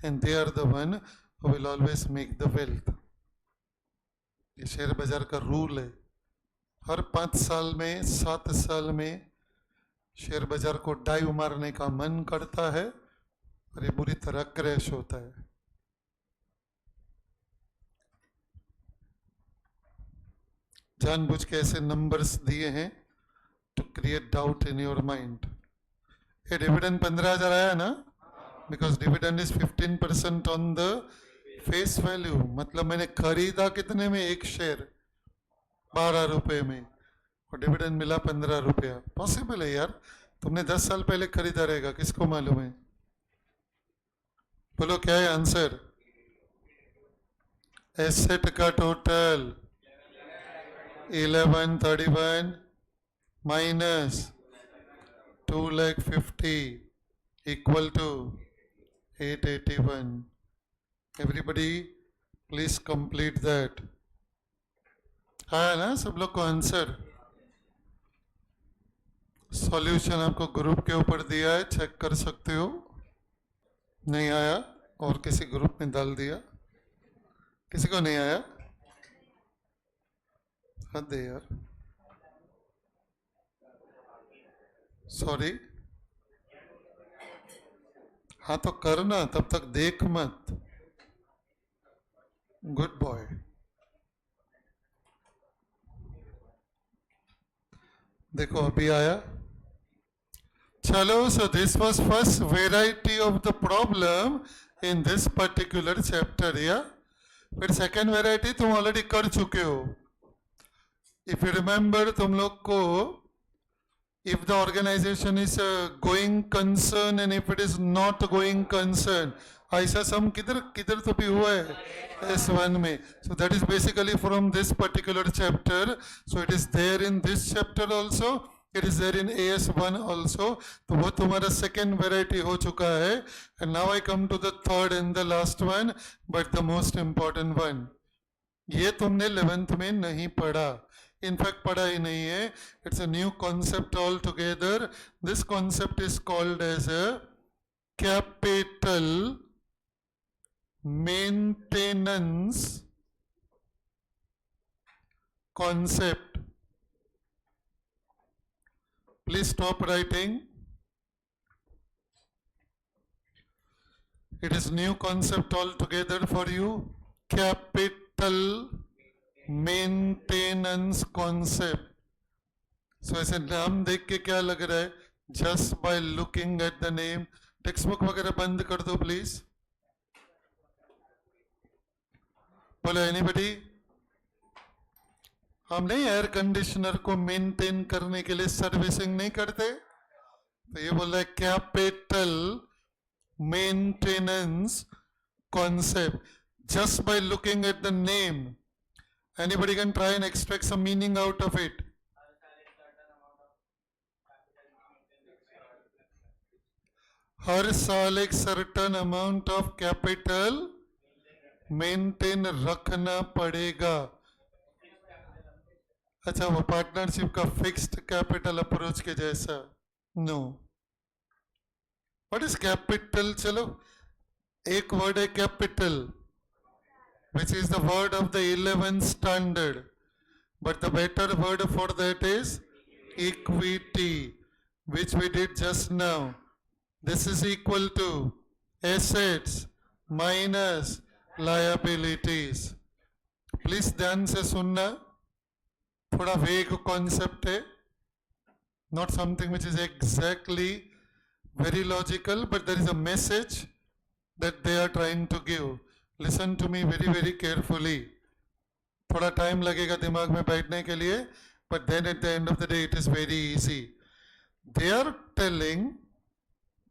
and they are the one who will always make the wealth. ये शेयर बाजार का रूल है। हर 5 साल में 7 साल में शेयर बाजार को डाइव मारने का मन करता है और ये बुरी तरह क्रैश होता है। जानबूझ के ऐसे नंबर्स दिए हैं to create doubt in your mind. ये डिविडेंड 15,000 आया ना, because dividend is 15% on the face value. मतलब मैंने खरीदा कितने में? एक शेयर 12 रुपए में और डिविडेंड मिला 15 रुपया। पॉसिबल है यार? तुमने 10 साल पहले खरीदा रहेगा, किसको मालूम है? बोलो क्या है आंसर? एसेट का total 1131 minus 2,50,000 equal to 881। Everybody please complete that. आया ना सब लोग को आंसर? सॉल्यूशन आपको ग्रुप के ऊपर दिया है, चेक कर सकते हो। नहीं आया और किसी ग्रुप में डाल दिया? किसी को नहीं आया? हद है यार। सॉरी। हाँ तो करना, तब तक देख मत। Good boy. देखो अभी आया। चलो, so this was first variety of the problem in this particular chapter. या फिर सेकेंड वेराइटी तुम ऑलरेडी कर चुके हो। इफ यू रिमेंबर, तुम लोग को if the organization is a going concern and if it is not going concern, ऐसा सम किधर किधर तो भी हुआ है S1 में. So that is basically from this particular chapter. So it is there in this chapter also. It is there in AS1 also. तो वो तुम्हारा second variety हो चुका है. And now I come to the third and the last one, but the most important one. ये तुमने 11th में नहीं पढ़ा. In fact, पढ़ा ही नहीं है. It's a new concept altogether. This concept is called as a capital maintenance concept. Please stop writing. It is new concept altogether for you. Capital maintenance concept. So ऐसे नाम देख के क्या लग रहा है? Just by looking at the name. Text book वगैरह बंद कर दो प्लीज. बोलो एनीबडी? हम नहीं एयर कंडीशनर को मेंटेन करने के लिए सर्विसिंग नहीं करते? तो ये बोल रहा है capital maintenance concept. Just by looking at the name, anybody can try and extract some meaning out of it. हर साल एक certain amount of capital maintain रखना पड़ेगा. अच्छा, वो पार्टनरशिप का फिक्स्ड कैपिटल अप्रोच के जैसा? नो. What is capital? चलो एक वर्ड है capital, which is the word of the 11th standard, but the better word for that is equity, which we did just now. This is equal to assets minus liabilities. Please ध्यान से सुनना. थोड़ा वेग concept है. Not something which is exactly very logical, but there is a message that they are trying to give. Listen to me very very carefully. थोड़ा time लगेगा दिमाग में बैठने के लिए, but then at the end of the day it is very easy. They are telling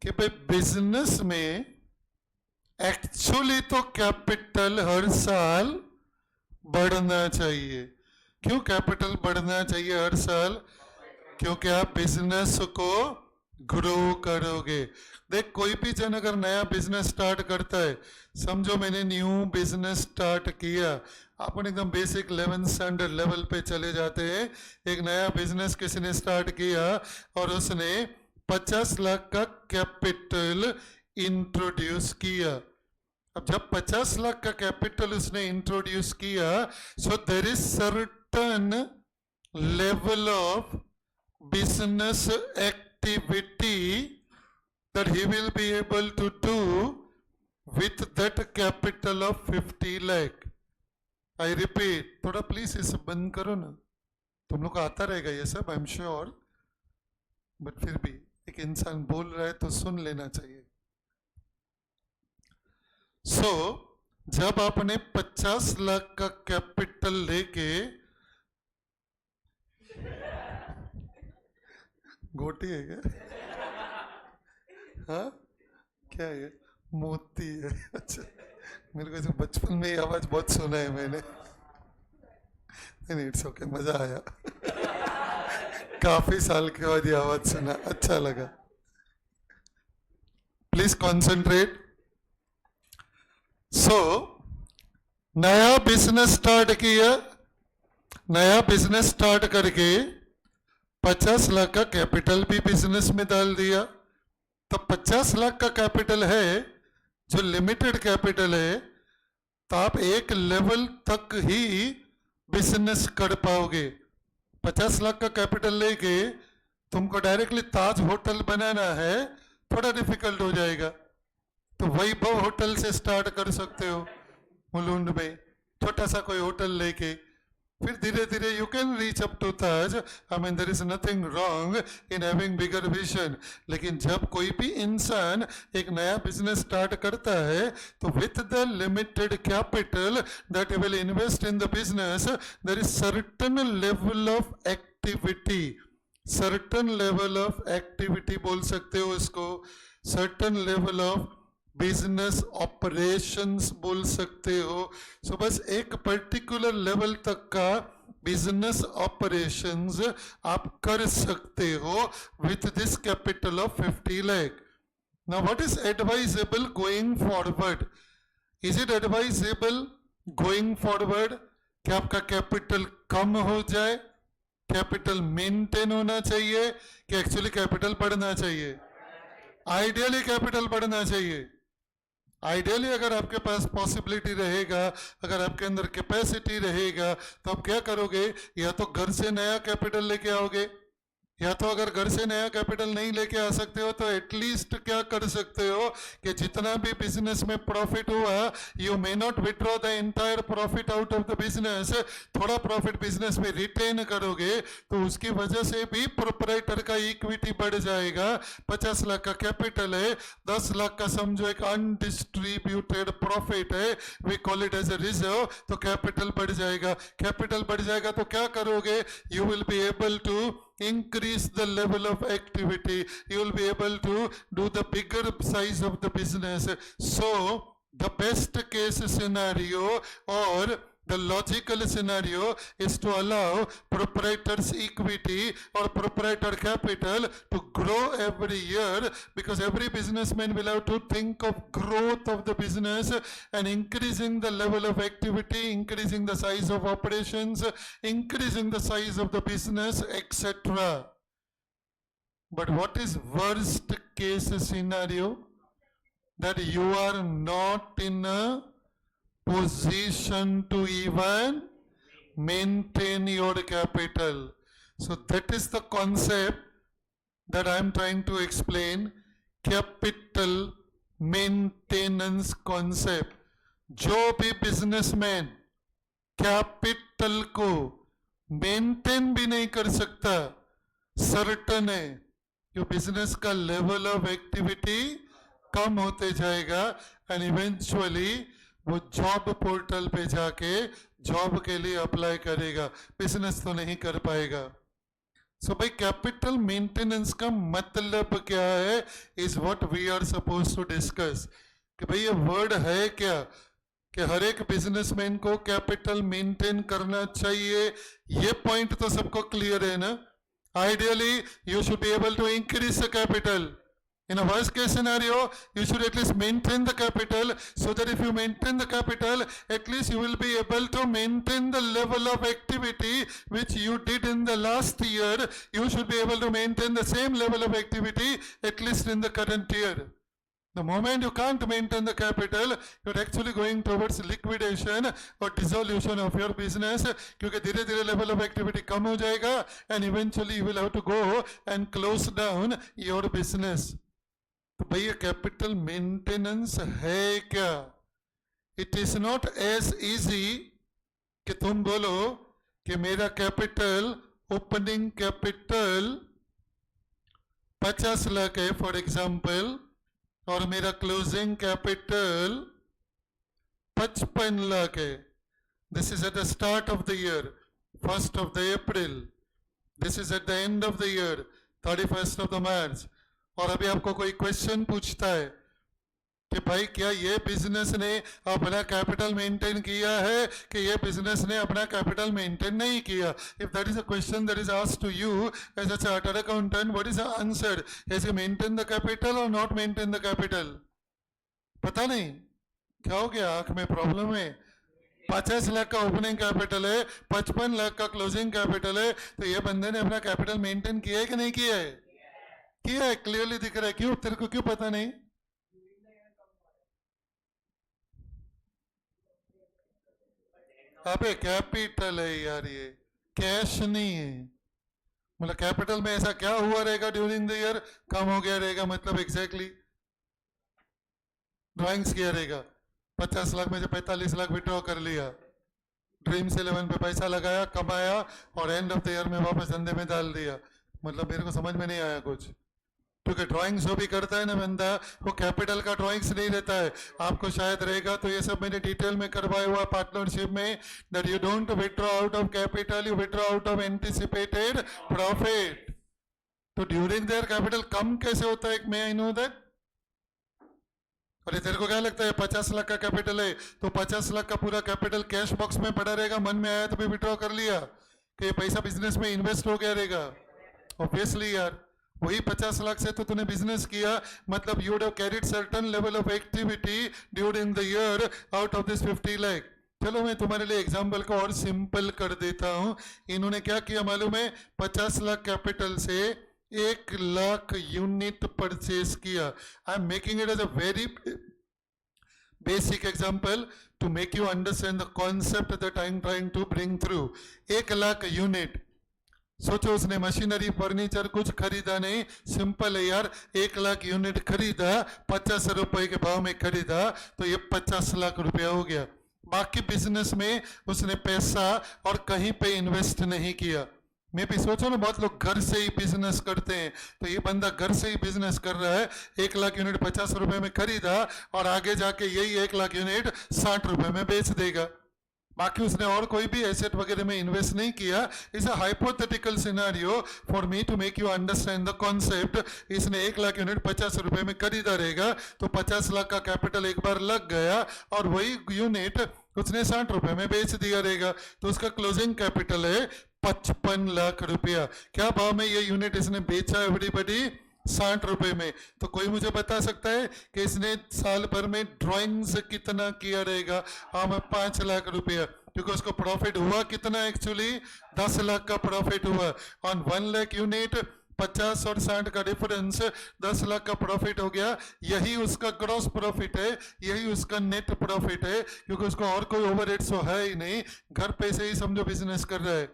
कि भाई business में एक्चुअली तो कैपिटल हर साल बढ़ना चाहिए. क्यों कैपिटल बढ़ना चाहिए हर साल? क्योंकि आप बिजनेस को ग्रो करोगे. देख, कोई भी जन अगर नया बिजनेस स्टार्ट करता है, समझो मैंने न्यू बिजनेस स्टार्ट किया, अपन एकदम बेसिक 11th स्टैंडर्ड लेवल पे चले जाते हैं. एक नया बिजनेस किसी ने स्टार्ट किया और उसने 50 लाख का कैपिटल इंट्रोड्यूस किया. अब जब 50 लाख का कैपिटल उसने इंट्रोड्यूस किया, so there is certain level of business activity that he will be able to do with that capital of 50 lakh. I repeat, थोड़ा प्लीज इसे बंद करो ना. तुम लोग को आता रहेगा ये सब, आई एम श्योर, बट फिर भी एक इंसान बोल रहा है तो सुन लेना चाहिए. सो जब आपने 50 लाख का कैपिटल लेके, गोटी है क्या? हाँ, क्या है? मोती है. अच्छा, मेरे को बचपन में ये आवाज बहुत सुना है मैंने. नहीं, इट्स ओके, मजा आया. काफी साल के बाद ये आवाज सुना, अच्छा लगा. Please concentrate. सो नया बिजनेस स्टार्ट किया, नया बिजनेस स्टार्ट करके 50 लाख का कैपिटल भी बिजनेस में डाल दिया. तो 50 लाख का कैपिटल है जो लिमिटेड कैपिटल है, तो आप एक लेवल तक ही बिजनेस कर पाओगे. 50 लाख का कैपिटल लेके तुमको डायरेक्टली ताज होटल बनाना है, थोड़ा डिफिकल्ट हो जाएगा. तो वैभव होटल से स्टार्ट कर सकते हो मुलुंड में, छोटा सा कोई होटल लेके, फिर धीरे धीरे you can reach up to Taj. I mean there is nothing wrong in having bigger vision. लेकिन जब कोई भी इंसान एक नया बिजनेस स्टार्ट करता है, तो with the limited capital that you will invest in the business, there is certain level of activity certain level of activity बोल सकते हो इसको, certain level of business operations बोल सकते हो। सो बस एक पर्टिकुलर लेवल तक का बिजनेस ऑपरेशंस आप कर सकते हो with this capital of 50 lakh. Now what is advisable going forward? Is it advisable going forward कि आपका कैपिटल कम हो जाए, कैपिटल मेंटेन होना चाहिए, कि एक्चुअली कैपिटल बढ़ना चाहिए? आइडियली कैपिटल बढ़ना चाहिए। आइडियली अगर आपके पास पॉसिबिलिटी रहेगा, अगर आपके अंदर कैपेसिटी रहेगा, तो आप क्या करोगे? या तो घर से नया कैपिटल लेके आओगे, या तो अगर घर से नया कैपिटल नहीं लेके आ सकते हो तो एटलीस्ट क्या कर सकते हो कि जितना भी बिजनेस में प्रॉफिट हुआ, you may not withdraw the entire profit out of the business, थोड़ा प्रॉफिट बिजनेस में रिटेन करोगे तो उसकी वजह से भी प्रोपराइटर का इक्विटी बढ़ जाएगा। 50 लाख का कैपिटल है, 10 लाख का समझो एक अनडिस्ट्रीब्यूटेड प्रॉफिट है, we call it as a reserve, तो कैपिटल बढ़ जाएगा। कैपिटल बढ़ जाएगा तो क्या करोगे? You will be able to increase the level of activity, you will be able to do the bigger size of the business. So the best case scenario or the logical scenario is to allow proprietor's equity or proprietor capital to grow every year, because every businessman will have to think of growth of the business and increasing the level of activity, increasing the size of operations, increasing the size of the business, etc. But what is worst case scenario? That you are not in a position to even maintain your capital. So that is the concept that I am trying to explain, capital maintenance concept. जो भी businessman capital को maintain भी नहीं कर सकता, certain है कि business का लेवल ऑफ एक्टिविटी कम होते जाएगा एंड इवेंचुअली वो जॉब पोर्टल पे जाके जॉब के लिए अप्लाई करेगा, बिजनेस तो नहीं कर पाएगा। सो भाई कैपिटल मेंटेनेंस का मतलब क्या है, is what we are suppose to discuss. कि भाई ये वर्ड है क्या कि हर एक बिजनेसमैन को कैपिटल मेंटेन करना चाहिए, ये पॉइंट तो सबको क्लियर है ना। Ideally you should be able to increase the capital. In a worst case scenario, you should at least maintain the capital, so that if you maintain the capital, at least you will be able to maintain the level of activity which you did in the last year. You should be able to maintain the same level of activity at least in the current year. The moment you can't maintain the capital, you're actually going towards liquidation or dissolution of your business, क्योंकि धीरे धीरे level of activity कम हो जाएगा and eventually you will have to go and close down your business. तो भैया capital maintenance है क्या? It is not as easy कि तुम बोलो कि मेरा कैपिटल, ओपनिंग कैपिटल 50 लाख है फॉर एग्जांपल, और मेरा क्लोजिंग कैपिटल 55 लाख है. This is at the start of the year, 1st of the April. This is at the end of the year, 31st of the March. और अभी आपको कोई question पूछता है कि भाई क्या ये बिजनेस ने अपना कैपिटल मेंटेन किया है कि ये बिजनेस ने अपना कैपिटल मेंटेन नहीं किया? If that is a question that is asked to you as a chartered accountant, what is the answer? Has he maintain the capital और नॉट मेंटेन द कैपिटल? पता नहीं क्या हो गया, आंख में प्रॉब्लम है? 50 लाख का ओपनिंग कैपिटल है, 55 लाख का क्लोजिंग कैपिटल है, तो ये बंदे ने अपना कैपिटल मेंटेन किया है कि नहीं किया है? किया है, क्लियरली दिख रहा है. क्यों? तेरे को क्यों पता नहीं? अबे कैपिटल है यार, ये कैश नहीं है. मतलब कैपिटल में ऐसा क्या हुआ रहेगा ड्यूरिंग द ईयर, कम हो गया रहेगा, मतलब एग्जैक्टली ड्राइंग्स किया रहेगा. 50 लाख में से 45 लाख विड्रॉ कर लिया, ड्रीम्स 11 पे पैसा लगाया, कमाया, और एंड ऑफ द ईयर में वापस धंधे में डाल दिया. मतलब मेरे को समझ में नहीं आया कुछ. क्योंकि ड्राइंग्स जो भी करता है ना बंदा, वो कैपिटल का ड्राइंग्स नहीं रहता है. आपको शायद रहेगा तो ये सब मैंने डिटेल में करवाया हुआ पार्टनरशिप में, that you don't withdraw out of capital, you withdraw out of anticipated profit. तो ड्यूरिंग देयर कैपिटल कम कैसे होता है, मे आई नो दैट? अरे तेरे को क्या लगता है 50 लाख का कैपिटल है तो 50 लाख का पूरा कैपिटल कैश बॉक्स में पड़ा रहेगा, मन में आया तो भी विड्रॉ कर लिया कि ये पैसा बिजनेस में इन्वेस्ट हो गया रहेगा? ऑब्वियसली यार, वही 50 लाख से तो तूने बिजनेस किया, मतलब you would have carried certain level of activity during the year out of this 50 lakh. चलो मैं तुम्हारे लिए एग्जाम्पल को और सिंपल कर देता हूं। इन्होंने क्या किया मालूम है, 50 लाख कैपिटल से 1 लाख यूनिट परचेज किया। I am making it as a very basic example to make you understand the concept that I am trying to bring through. 1 lakh unit, सोचो उसने मशीनरी फर्नीचर कुछ खरीदा नहीं, सिंपल है यार, 1 लाख यूनिट खरीदा, 50 रुपए के भाव में खरीदा, तो ये 50 लाख रुपया हो गया। बाकी बिजनेस में उसने पैसा और कहीं पे इन्वेस्ट नहीं किया। मैं भी सोचो ना, बहुत लोग घर से ही बिजनेस करते हैं, तो ये बंदा घर से ही बिजनेस कर रहा है, 1 लाख यूनिट 50 रुपए में खरीदा और आगे जाके यही 1 लाख यूनिट 60 रुपए में बेच देगा। बाकी उसने और कोई भी एसेट वगैरह में इन्वेस्ट नहीं किया। Is a hypothetical scenario for me to make you understand the concept. इसने 1 लाख यूनिट 50 रुपए में खरीदा रहेगा, तो 50 लाख का कैपिटल एक बार लग गया और वही यूनिट उसने 60 रुपए में बेच दिया रहेगा, तो उसका क्लोजिंग कैपिटल है 55 लाख रुपया। क्या भाव में ये यूनिट इसने बेचा एवरीबॉडी? 60 रुपए में। तो कोई मुझे बता सकता है कि इसने साल भर में ड्राइंग्स कितना किया रहेगा? हाँ, मैं 5 लाख रुपया, क्योंकि उसको प्रॉफिट हुआ कितना एक्चुअली? 10 लाख का प्रॉफिट हुआ ऑन 1 लाख यूनिट। 50 और 60 का डिफरेंस 10 लाख का प्रॉफिट हो गया। यही उसका ग्रॉस प्रॉफिट है, यही उसका नेट प्रॉफिट है, क्योंकि उसको और कोई ओवरहेड्स तो है ही नहीं, घर पे से ही समझो बिजनेस कर रहा है।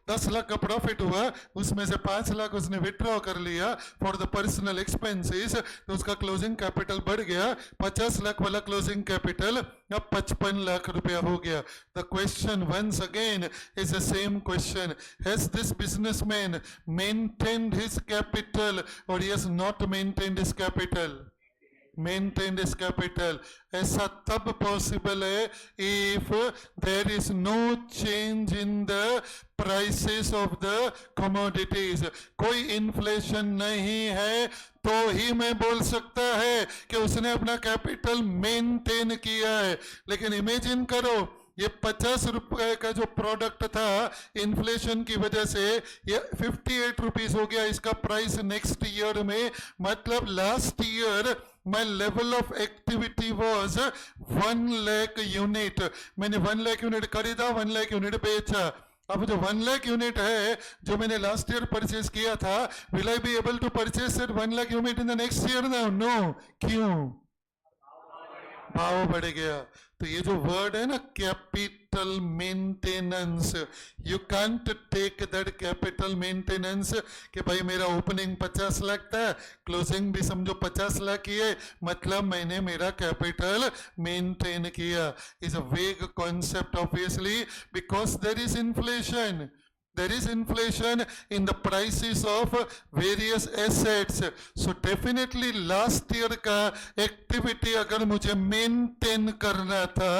10 लाख का प्रॉफिट हुआ, उसमें से 5 लाख उसने विड्रॉ कर लिया फॉर द पर्सनल एक्सपेंसेस, तो उसका क्लोजिंग कैपिटल बढ़ गया। 50 लाख वाला क्लोजिंग कैपिटल अब 55 लाख रुपया हो गया। The question once again is the same question, has this businessman maintained his capital और he has not maintained his capital? Maintained his capital. ऐसा तब पॉसिबल है if there is no change in the prices of the commodities. कोई inflation नहीं है तो ही मैं बोल सकता है कि उसने अपना कैपिटल मेंटेन किया है। लेकिन इमेजिन करो, ये 50 रुपए का जो प्रोडक्ट था, इन्फ्लेशन की वजह से ये 58 रुपीज हो गया इसका प्राइस नेक्स्ट ईयर में। मतलब last year my level of activity was 1 lakh unit। मैंने 1 लाख यूनिट खरीदा, 1 लाख यूनिट बेचा। अब जो 1 लाख यूनिट है जो मैंने लास्ट ईयर परचेज किया था, will I be able to purchase that 1 lakh unit in the next year now? No। क्यों? भाव बढ़ गया। तो ये जो वर्ड है ना capital maintenance, you can't take that capital maintenance कि भाई मेरा ओपनिंग 50 लाख था, क्लोजिंग भी समझो 50 लाख की है, मतलब मैंने मेरा कैपिटल मेंटेन किया। Is a vague concept obviously because there is inflation. There is inflation in the prices of various assets. So definitely last year का activity अगर मुझे maintain करना था,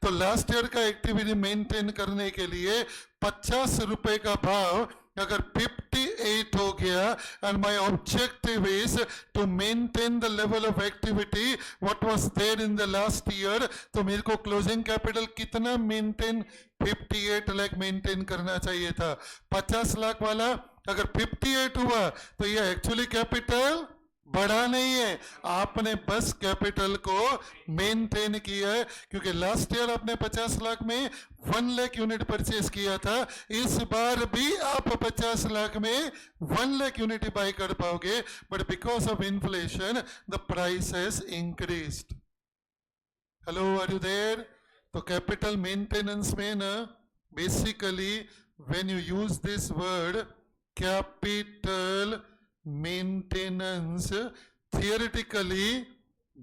तो last year का activity maintain करने के लिए 50 रुपए का भाव अगर 58 हो गया, and my objective is to maintain the level of activity what was there in the last year, तो मेरे को closing capital कितना maintain? 58 लाख मेंटेन करना चाहिए था। 50 लाख वाला अगर 58 हुआ तो ये एक्चुअली कैपिटल बढ़ा नहीं है, आपने बस कैपिटल को मेंटेन किया है। क्योंकि लास्ट ईयर आपने 50 लाख में 1 लाख यूनिट परचेज किया था, इस बार भी आप 50 लाख में 1 लाख यूनिट बाय कर पाओगे, but because of inflation the price has increased. Hello, are you there? तो कैपिटल मेंटेनेंस में ना basically when you use this word capital maintenance, theoretically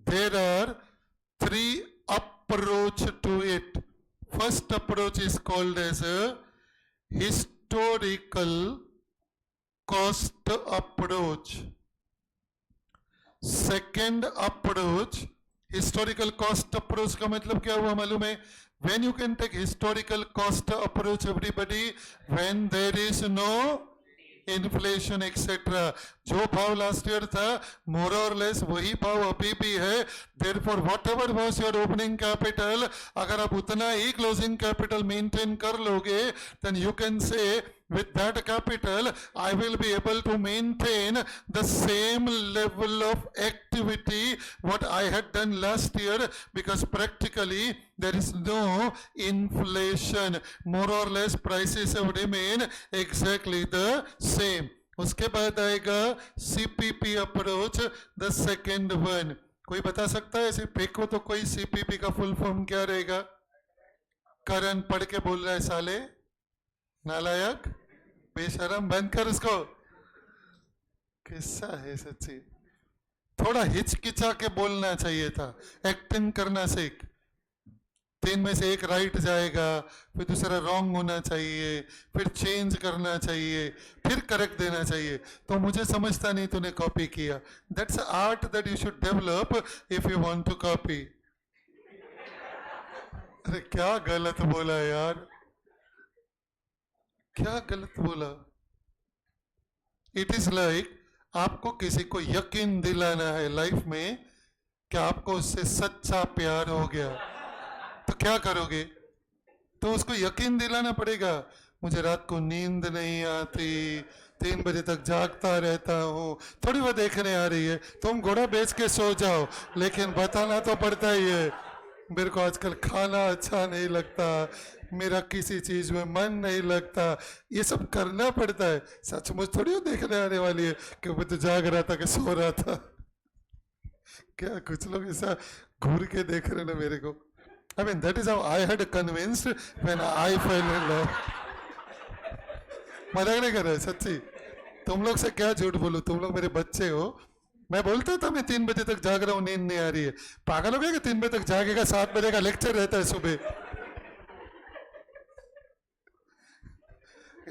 there are 3 approach to it. First approach is called as a historical cost approach. Second approach, historical cost approach का मतलब क्या हुआ मालूम है? When you can take historical cost approach everybody, when there is no inflation etcetera. जो भाव last year था मोर और लेस वही भाव अभी भी है। Therefore whatever was your opening capital, अगर आप उतना ही क्लोजिंग कैपिटल मेंटेन कर लोगे, then you can say with that capital I will be able to maintain the same level of activity what I had done last year, because practically there is no inflation, more or less prices have remain exactly the same. उसके बाद आएगा CPP approach, the second one. कोई बता सकता है? सिर्फ एक को तो कोई CPP का फुल फॉर्म क्या रहेगा? करण पढ़ के बोल रहा है साले, नालायक, बेशरम, बंद कर उसको। किस्सा है सच्ची, थोड़ा हिचकिचा के बोलना चाहिए था, एक्टिंग करना सीख। 3 में से एक राइट जाएगा, फिर दूसरा रॉन्ग होना चाहिए, फिर चेंज करना चाहिए, फिर करेक्ट देना चाहिए। तो मुझे समझता नहीं तूने कॉपी किया। That's art that you should develop if you want to copy. अरे क्या गलत बोला यार, क्या गलत बोला? इट इज लाइक आपको किसी को यकीन दिलाना है लाइफ में कि आपको उससे सच्चा प्यार हो गया, तो क्या करोगे? तो उसको यकीन दिलाना पड़ेगा। मुझे रात को नींद नहीं आती, 3 बजे तक जागता रहता हूँ, थोड़ी बहुत देखने आ रही है, तुम घोड़ा बेच के सो जाओ, लेकिन बताना तो पड़ता ही है। मेरे को आजकल खाना अच्छा नहीं लगता, मेरा किसी चीज में मन नहीं लगता, ये सब करना पड़ता है। सचमुच थोड़ी वो देखने आने वाली है कि मैं तो जाग रहा था कि सो रहा था। क्या कुछ लोग ऐसा घूर के देख रहे ना मेरे को। I mean that is how I had convinced when I fell in love. मजाक नहीं कर रहे, सच्ची। तुम लोग से क्या झूठ बोलूं, तुम लोग मेरे बच्चे हो। मैं बोलता था मैं 3 बजे तक जाग रहा हूँ, नींद नहीं आ रही है। पागल हो गया कि 3 बजे तक जागेगा, 7 बजे का लेक्चर रहता है सुबह।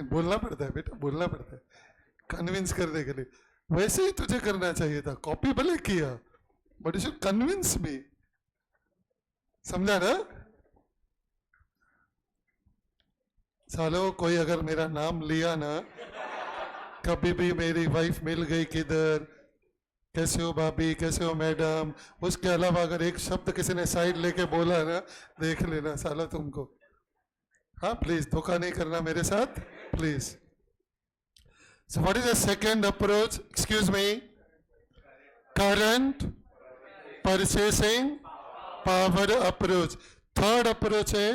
बोलना पड़ता है बेटा, बोलना पड़ता है कन्विंस करने के लिए। वैसे ही तुझे करना चाहिए था, कॉपी भले किया, but you should convince me. समझा ना? सालो कोई अगर मेरा नाम लिया ना, कभी भी मेरी वाइफ मिल गई किधर, कैसे हो भाभी, कैसे हो मैडम, उसके अलावा अगर एक शब्द किसी ने साइड लेके बोला ना, देख लेना साला तुमको। हाँ प्लीज, धोखा नहीं करना मेरे साथ please. So what is the second approach? Excuse me. Current purchasing power approach. Third approach है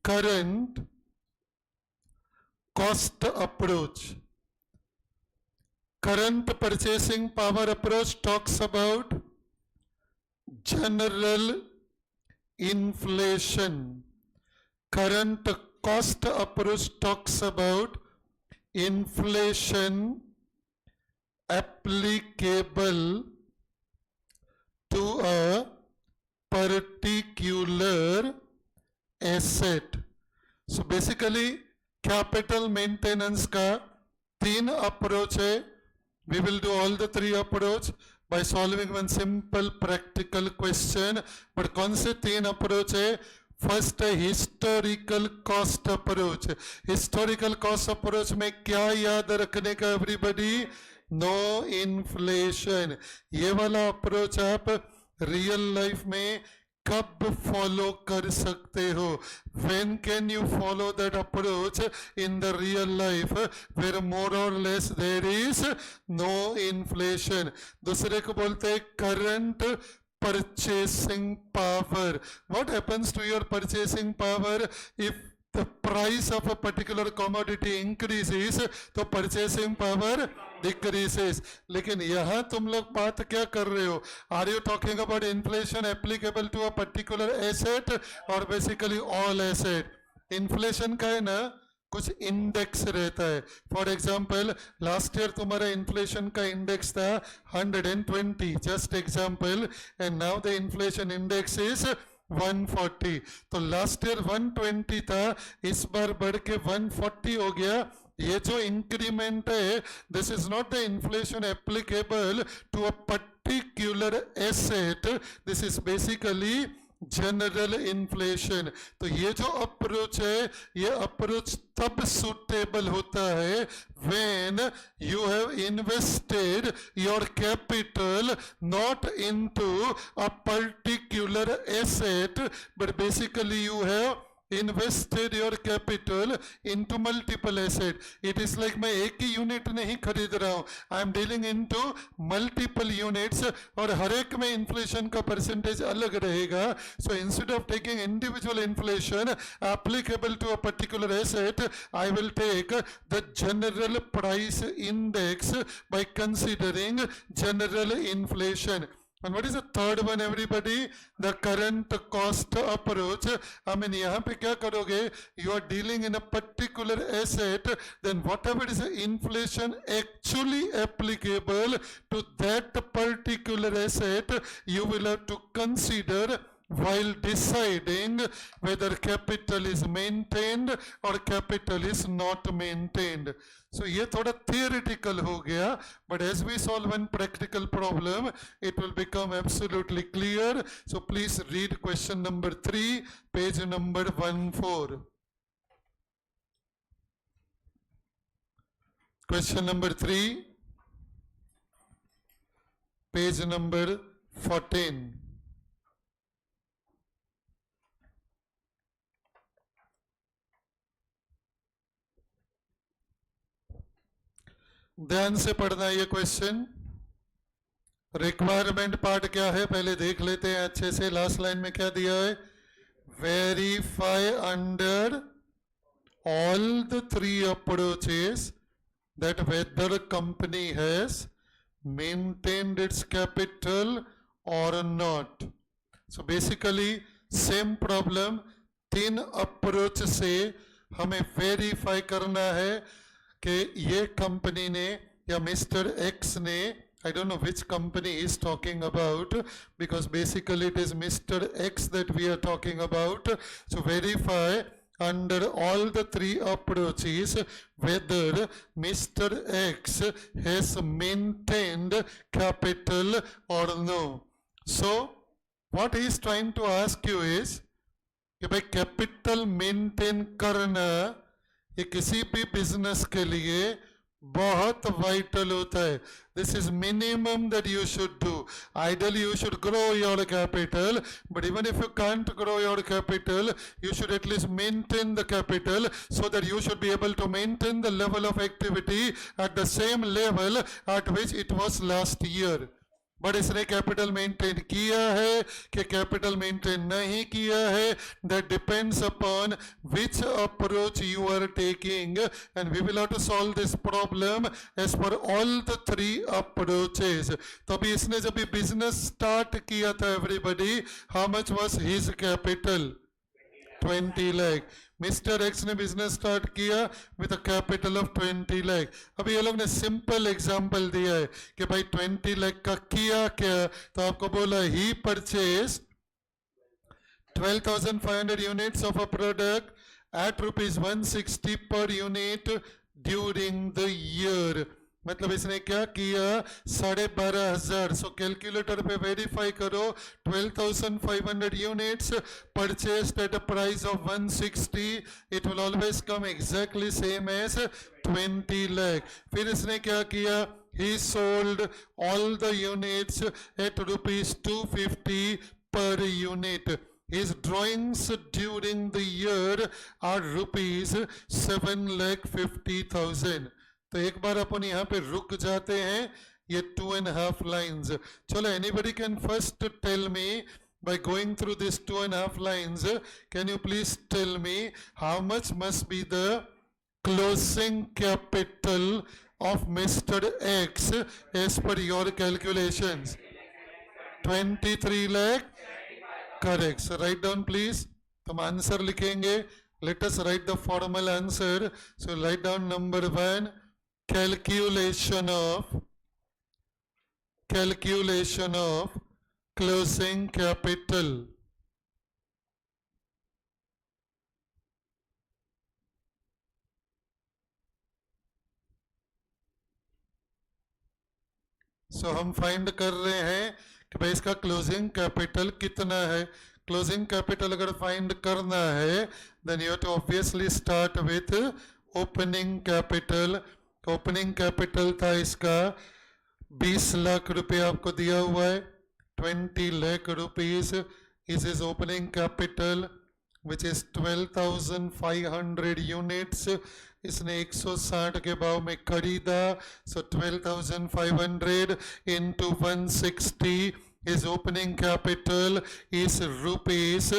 current cost approach. Current purchasing power approach talks about general inflation. Current cost approach talks about inflation applicable to a particular asset. So basically capital maintenance का 3 approach है. We will do all the 3 approach by solving one simple practical question. But कौन से 3 approach है? First है historical cost approach. Historical cost approach में क्या याद रखने का एवरीबॉडी? No inflation. ये वाला अप्रोच आप रियल लाइफ में कब फॉलो कर सकते हो? When can you follow that approach in the real life where more और less there is no inflation. दूसरे को बोलते हैं current purchasing power. What happens to your purchasing power if the price of a particular commodity increases? तो purchasing power decreases. लेकिन यहाँ तुम लोग बात क्या कर रहे हो? Are you talking about inflation applicable to a particular asset or basically all asset? Inflation का है ना कुछ इंडेक्स रहता है। फॉर एग्जाम्पल लास्ट ईयर तुम्हारा इन्फ्लेशन का इंडेक्स था 120, just example, and now the inflation index is 140। तो लास्ट ईयर 120 था, इस बार बढ़ के 140 हो गया। ये जो इंक्रीमेंट है, this is not the inflation applicable to a particular asset, this is basically general inflation. तो ये जो अप्रोच है, ये अप्रोच तब सुटेबल होता है when you have invested your capital not into a particular asset but basically you have invested your capital into multiple asset. It is like मैं एक ही यूनिट नहीं खरीद रहा हूँ, I am dealing into multiple units और हर एक में inflation का परसेंटेज अलग रहेगा. So instead of taking individual inflation applicable to a particular asset, I will take the general price index by considering general inflation. And what is the third one, everybody? The current cost approach. I mean, यहाँ पे क्या करोगे? You are dealing in a particular asset, then whatever is the inflation actually applicable to that particular asset, you will have to consider while deciding whether capital is maintained or capital is not maintained. So ये थोड़ा theoretical हो गया, but as we solve one practical problem, it will become absolutely clear. So please read question number 3, page number 14. Question number 3, page number 14. ध्यान से पढ़ना ये question. Requirement part क्या है पहले देख लेते हैं अच्छे से. लास्ट लाइन में क्या दिया है? Verify under all the 3 approaches that whether company has maintained its capital और नॉट. So basically same problem, 3 approach से हमें वेरीफाई करना है कि ये कंपनी ने या मिस्टर एक्स ने, I don't know which company is talking about because basically it is Mr. X that we are talking about. So verify under all the 3 approaches whether Mr. X has maintained capital or no. So what he is trying to ask you is कि भाई capital maintain करना ये किसी भी business के लिए बहुत vital होता है. This is minimum that you should do. Ideally you should grow your capital, but even if you can't grow your capital, you should at least maintain the capital so that you should be able to maintain the level of activity at the same level at which it was last year. But इसने capital maintain किया है कि capital maintain नहीं किया है, that depends upon which approach you are taking and we will have to solve this problem as per all the 3 approaches. तो अभी इसने जब भी बिजनेस स्टार्ट किया था everybody, how much was his capital? 20 lakh. Mister X ने business start किया with a capital of 20 lakh. अभी ये लोग ने सिंपल एग्जांपल दिया है कि भाई 20 लाख का किया क्या, तो आपको बोला ही purchase 12,500 units of a product at ₹160 per unit during the year. मतलब इसने क्या किया? 12,500. सो कैलकुलेटर पे वेरीफाई करो. 12,500 units purchased at a price of 160. It will always come exactly same as 20 lakh. फिर इसने क्या किया? he sold all the units at ₹250 per unit. His drawings during the year are ₹7,50,000. तो एक बार अपन यहाँ पे रुक जाते हैं, ये 2.5 lines. चलो, anybody can first tell me by going through this 2.5 lines, can you please tell me how much must be the closing capital of Mr. X as per your calculations? 23 lakh? Correct. So write down please. तुम answer लिखेंगे. Let us write the formal answer. So write down number 1. Calculation of closing capital. So हम find कर रहे हैं कि भाई इसका closing capital कितना है. क्लोजिंग कैपिटल अगर फाइंड करना है then you have to obviously start with opening capital. Opening capital था इसका 20 लाख रुपए आपको दिया हुआ है. 20 lakh rupees is his opening capital which is 12,500 units. इसने 160 के भाव में खरीदा. So 12,500 into 160, his opening capital is rupees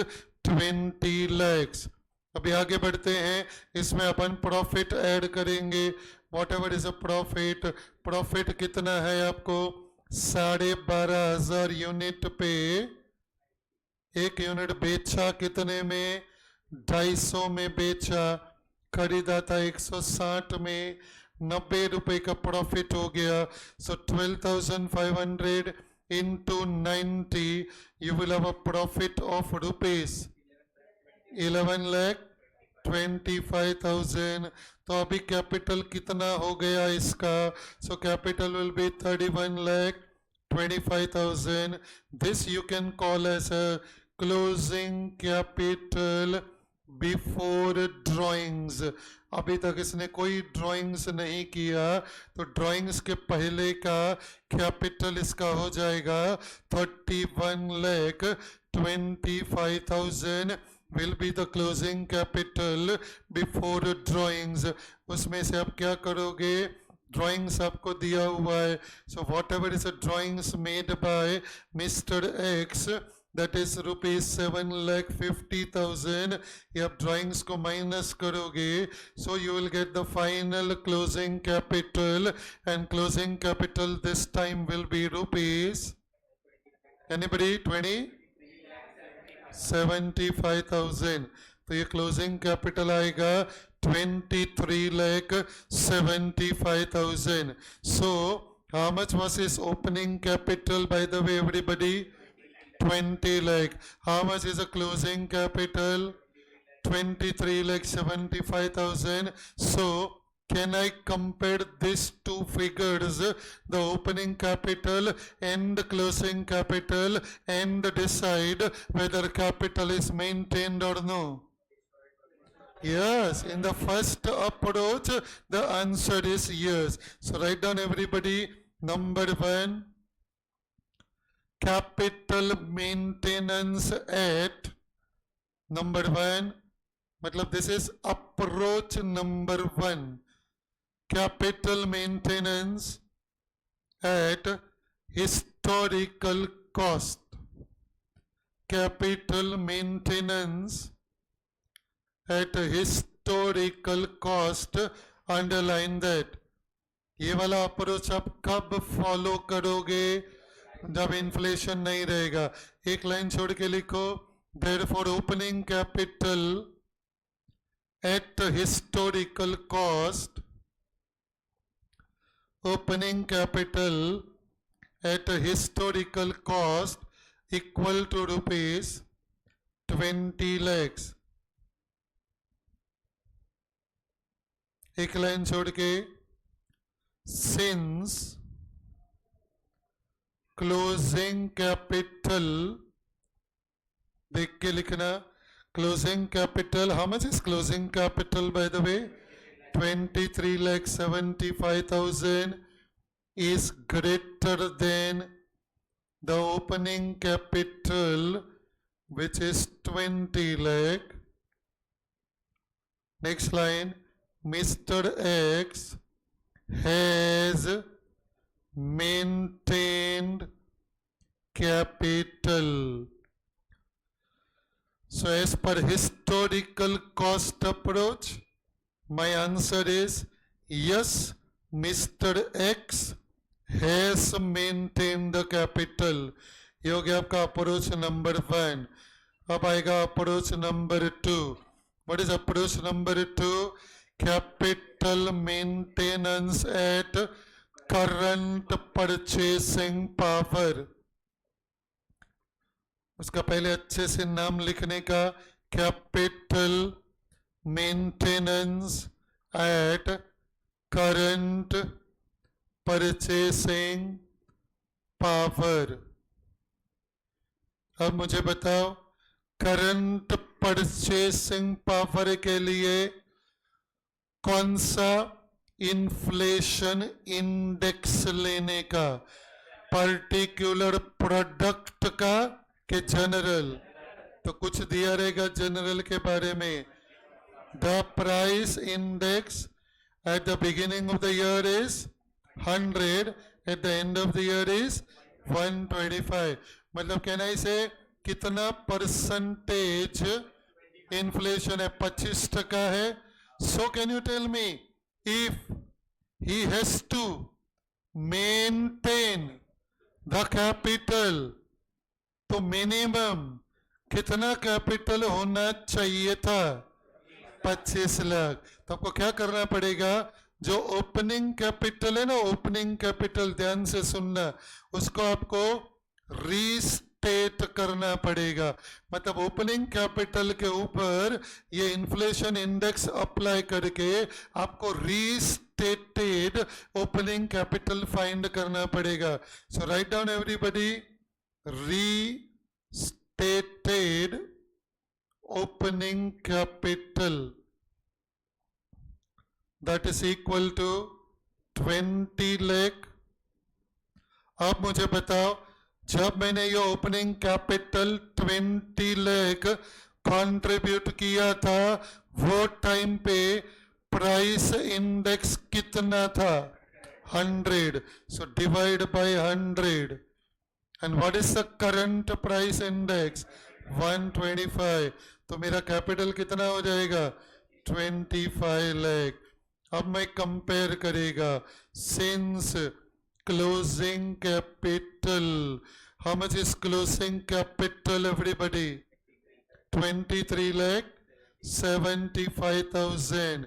20 lakhs. अभी आगे बढ़ते हैं. इसमें अपन प्रॉफिट ऐड करेंगे. What ever is a profit. Profit कितना है आपको 12,500 यूनिट पे. एक यूनिट बेचा कितने में 250 में बेचा. खरीदा था 160 में. 90 रुपए का प्रॉफिट हो गया. सो 12,500 into 90 you will have a profit of rupees 11,25,000. तो अभी कैपिटल कितना हो गया इसका. So capital will be 31,25,000. This you can call as a closing capital before drawings. अभी तक इसने कोई ड्राइंग्स नहीं किया तो ड्राइंग्स के पहले का कैपिटल इसका हो जाएगा 31,25,000 will be the closing capital before drawings. उसमें से आप क्या करोगे. ड्राइंग्स आपको दिया हुआ है. So what ever is a drawings made by mister x that is rupees 7,50,000. ये आप ड्राइंग्स को माइनस करोगे. So you will get the final closing capital and closing capital this time will be rupees. Anybody 75,000. तो ये closing capital आएगा 23,75,000. So how much was his opening capital by the way everybody. 20 lakh. How much is a closing capital 23,75,000. So can I compare these two figures, the opening capital and the closing capital, and decide whether capital is maintained or no? Yes, in the first approach the answer is yes. So write down everybody. Number 1, capital maintenance at number 1, मतलब this is approach number 1. Capital maintenance at historical cost. Capital maintenance at historical cost. Underline that. ये वाला approach आप कब follow करोगे जब inflation नहीं रहेगा. एक लाइन छोड़ के लिखो. Therefore opening capital at historical cost. Opening capital at historical cost equal to rupees 20 lakhs. एक लाइन छोड़ के since closing capital देख के लिखना. closing capital, how much is closing capital by the way 23,75,000 is greater than the opening capital which is 20 lakh. Next line, Mr. X has maintained capital. So as per historical cost approach, my answer is yes, Mr. X has maintained the capital. ये हो गया आपका approach number 1. अब आएगा approach number 2. What is approach number 2? Capital maintenance at current purchasing power. उसका पहले अच्छे से नाम लिखने का. Capital maintenance at current purchasing power. अब मुझे बताओ करंट परचेसिंग पावर के लिए कौन सा इन्फ्लेशन इंडेक्स लेने का, पर्टिकुलर प्रोडक्ट का कि जनरल? तो कुछ दिया रहेगा जनरल के बारे में. The price index at the beginning of the year is 100, at the end of the year is 125. मतलब कहना इसे कितना परसेंटेज इन्फ्लेशन है? 25% है. So can you tell me if he has to maintain the capital, तो minimum कितना capital होना चाहिए था? 25 लाख. तो आपको क्या करना पड़ेगा? जो ओपनिंग कैपिटल है ना, ओपनिंग कैपिटल, ध्यान से सुनना, उसको आपको रीस्टेट करना पड़ेगा. मतलब ओपनिंग कैपिटल के ऊपर ये इन्फ्लेशन इंडेक्स अप्लाई करके आपको रीस्टेटेड ओपनिंग कैपिटल फाइंड करना पड़ेगा. So write down everybody, restated opening capital, that is equal to 20 lakh. अब मुझे बताओ, जब मैंने ये ओपनिंग कैपिटल 20 लाख कंट्रीब्यूट किया था, वो टाइम पे प्राइस इंडेक्स कितना था? 100. So divide by 100. And what is the current price index? 125. तो मेरा कैपिटल कितना हो जाएगा? 25 लाख. अब मैं कंपेयर करेगा, since closing capital, how much is closing capital everybody? 23 lakh 75,000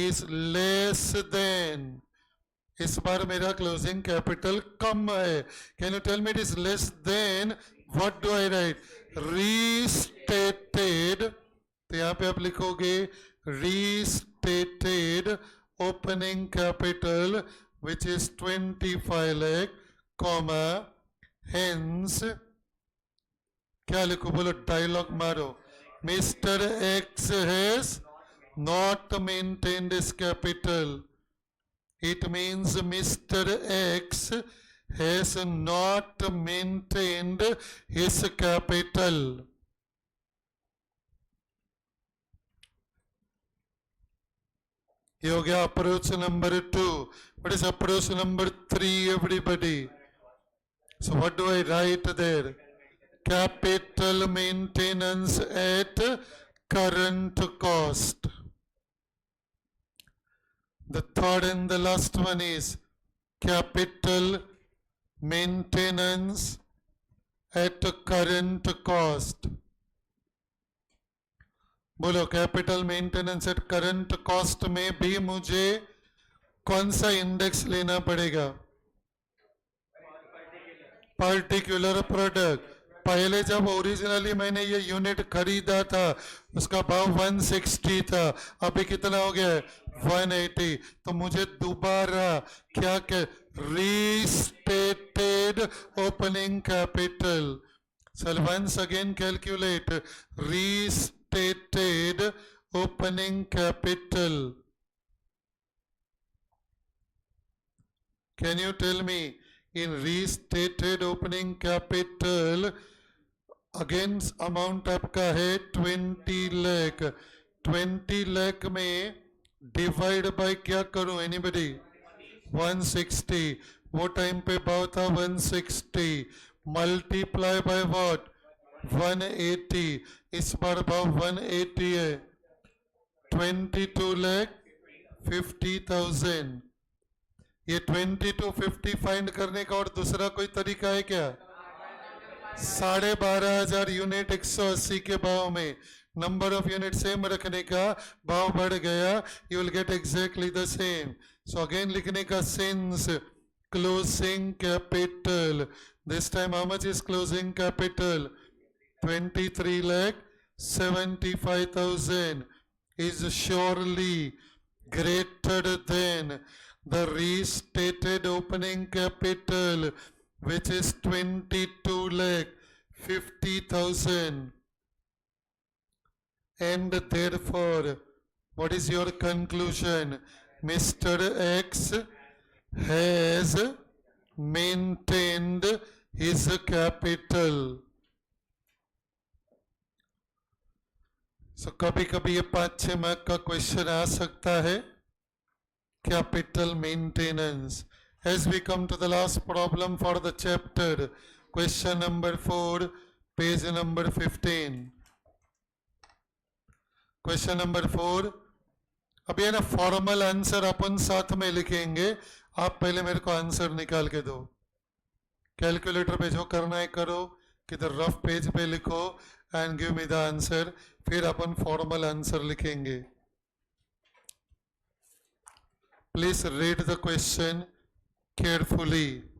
is less than. इस बार मेरा क्लोजिंग कैपिटल कम है. Can you tell me it is less than? What do I write? Restated. तो यहां पे आप लिखोगे restated opening capital which is 25 lakh, comma, hence, क्या लिखो? बोलो, डायलॉग मारो. Mister X has not maintained his capital. It means Mr. X has not maintained his capital. ये हो गया approach number 2. What is approach number 3, everybody? So what do I write there? Capital maintenance at current cost. The third and the last one is capital maintenance at current cost. बोलो, capital maintenance at current cost में भी मुझे कौन सा index लेना पड़ेगा? Particular product. पहले जब ओरिजिनली मैंने ये यूनिट खरीदा था, उसका भाव 160 था, अभी कितना हो गया है? 180. तो मुझे दोबारा क्या कह, restated opening capital. So once again calculate restated opening capital. Can you tell me, in restated opening capital again amount आपका है 20 लाख. 20 लाख में डिवाइड बाय क्या करूं? एनीबडी? 160. वो टाइम पे भाव था 160. Multiply by what? 180. इस बार भाव 180 है. 22 लाख 50,000. ये 2250 फाइंड करने का और दूसरा कोई तरीका है क्या? 12,500 यूनिट 180 के भाव में नंबर ऑफ यूनिट सेम रखने का, भाव बढ़ गया, you will get exactly the same. So again लिखने का since closing capital, this time how much is closing capital? 23 lakh 75,000 is surely greater than the restated opening capital, which is 22 lakh 50,000. and therefore, what is your conclusion? Mr. X has maintained his capital. So कभी कभी ये 5-6 mark का question आ सकता है. Capital maintenance. As we come to the last problem for the chapter, question number 4, page number 15. Question number 4. अब ये ना formal answer अपन साथ में लिखेंगे. आप पहले मेरे को आंसर निकाल के दो. कैलकुलेटर पे जो करना है करो, किधर रफ पेज पे लिखो and give me the answer. फिर अपन फॉर्मल आंसर लिखेंगे. Please read the question carefully.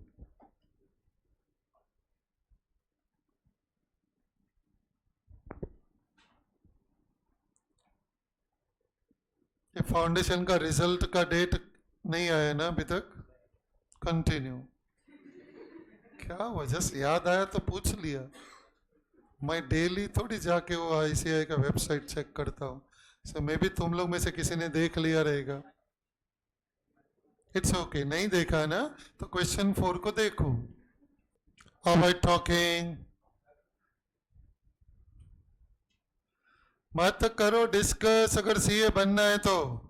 ये फाउंडेशन का रिजल्ट का डेट नहीं आया ना अभी तक. कंटिन्यू. क्या हुआ? जस्ट याद आया तो पूछ लिया. मैं डेली थोड़ी जाके वो आईसीआई का वेबसाइट चेक करता हूँ. सो मे बी तुम लोग में से किसी ने देख लिया रहेगा. It's okay. नहीं देखा ना तो क्वेश्चन 4 को देखो. Avoid talking. मत करो डिस्कस. अगर सीए बनना है तो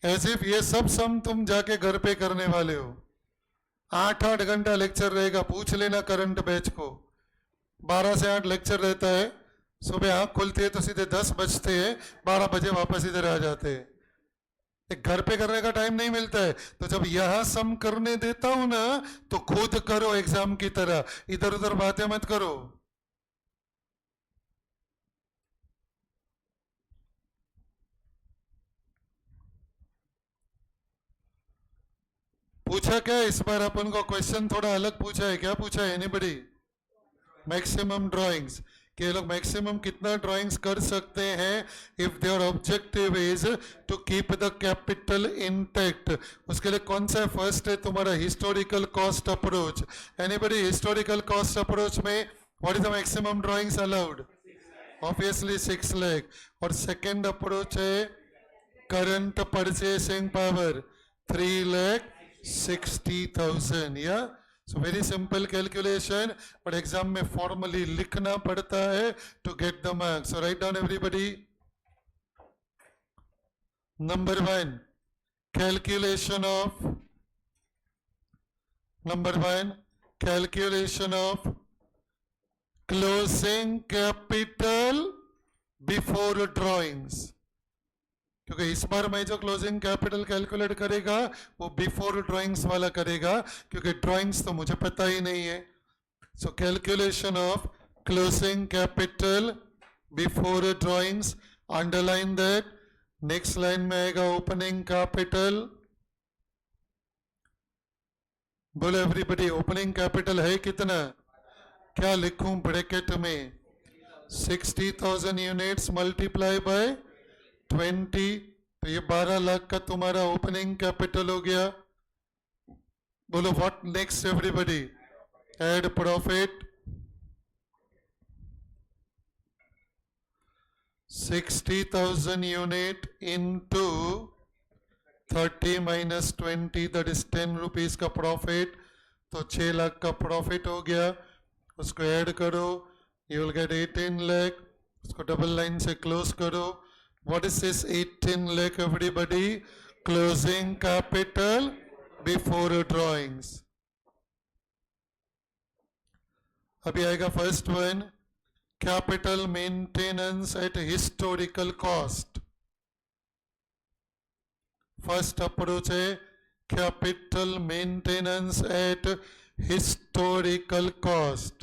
ऐसे ये सब सम तुम जाके घर पे करने वाले हो. 8-8 घंटा लेक्चर रहेगा. पूछ लेना करंट बैच को. 12 से 8 लेक्चर रहता है. सुबह आँख खुलती है तो सीधे 10 बजते हैं. 12 बजे वापस इधर आ जाते हैं. एक घर पे करने का टाइम नहीं मिलता है. तो जब यहां सम करने देता हूं ना तो खुद करो एग्जाम की तरह. इधर उधर बातें मत करो. पूछा क्या इस बार अपन को क्वेश्चन थोड़ा अलग पूछा है. क्या पूछा है? एनीबडी? Maximum drawings. कि लोग मैक्सिमम कितना ड्राइंग्स कर सकते हैं if their objective is to keep the capital intact. उसके लिए कौन सा फर्स्ट है तुम्हारा? Historical cost approach. Anybody? Historical cost approach में what is the maximum drawings allowed? Obviously 6 lakh. और सेकेंड अप्रोच है करंट परचेसिंग पावर 3,60,000. या So very simple calculation, but exam में formally लिखना पड़ता है to get the marks. So write down everybody. Number 1, calculation of closing capital before drawings. क्योंकि इस बार मैं जो क्लोजिंग कैपिटल कैलकुलेट करेगा वो बिफोर ड्राइंग्स वाला करेगा, क्योंकि ड्राइंग्स तो मुझे पता ही नहीं है. So calculation of closing capital before drawings. Underline that. Next line में आएगा ओपनिंग कैपिटल. बोलो एवरीबडी, ओपनिंग कैपिटल है कितना? क्या लिखूं ब्रैकेट में? 60,000 यूनिट्स मल्टीप्लाई बाय 20. तो ये 12 लाख का तुम्हारा ओपनिंग कैपिटल हो गया. बोलो what next everybody? Add profit. 60,000 unit into 30 minus 20 that is 10 rupees का प्रॉफिट. तो 6 लाख का प्रॉफिट हो गया. उसको ऐड करो, यू विल गेट 18 लाख. उसको डबल लाइन से क्लोज करो. What is this 18 lakh everybody? Closing capital before drawings. अभी आएगा first one, capital maintenance at historical cost. First approach है capital maintenance at historical cost.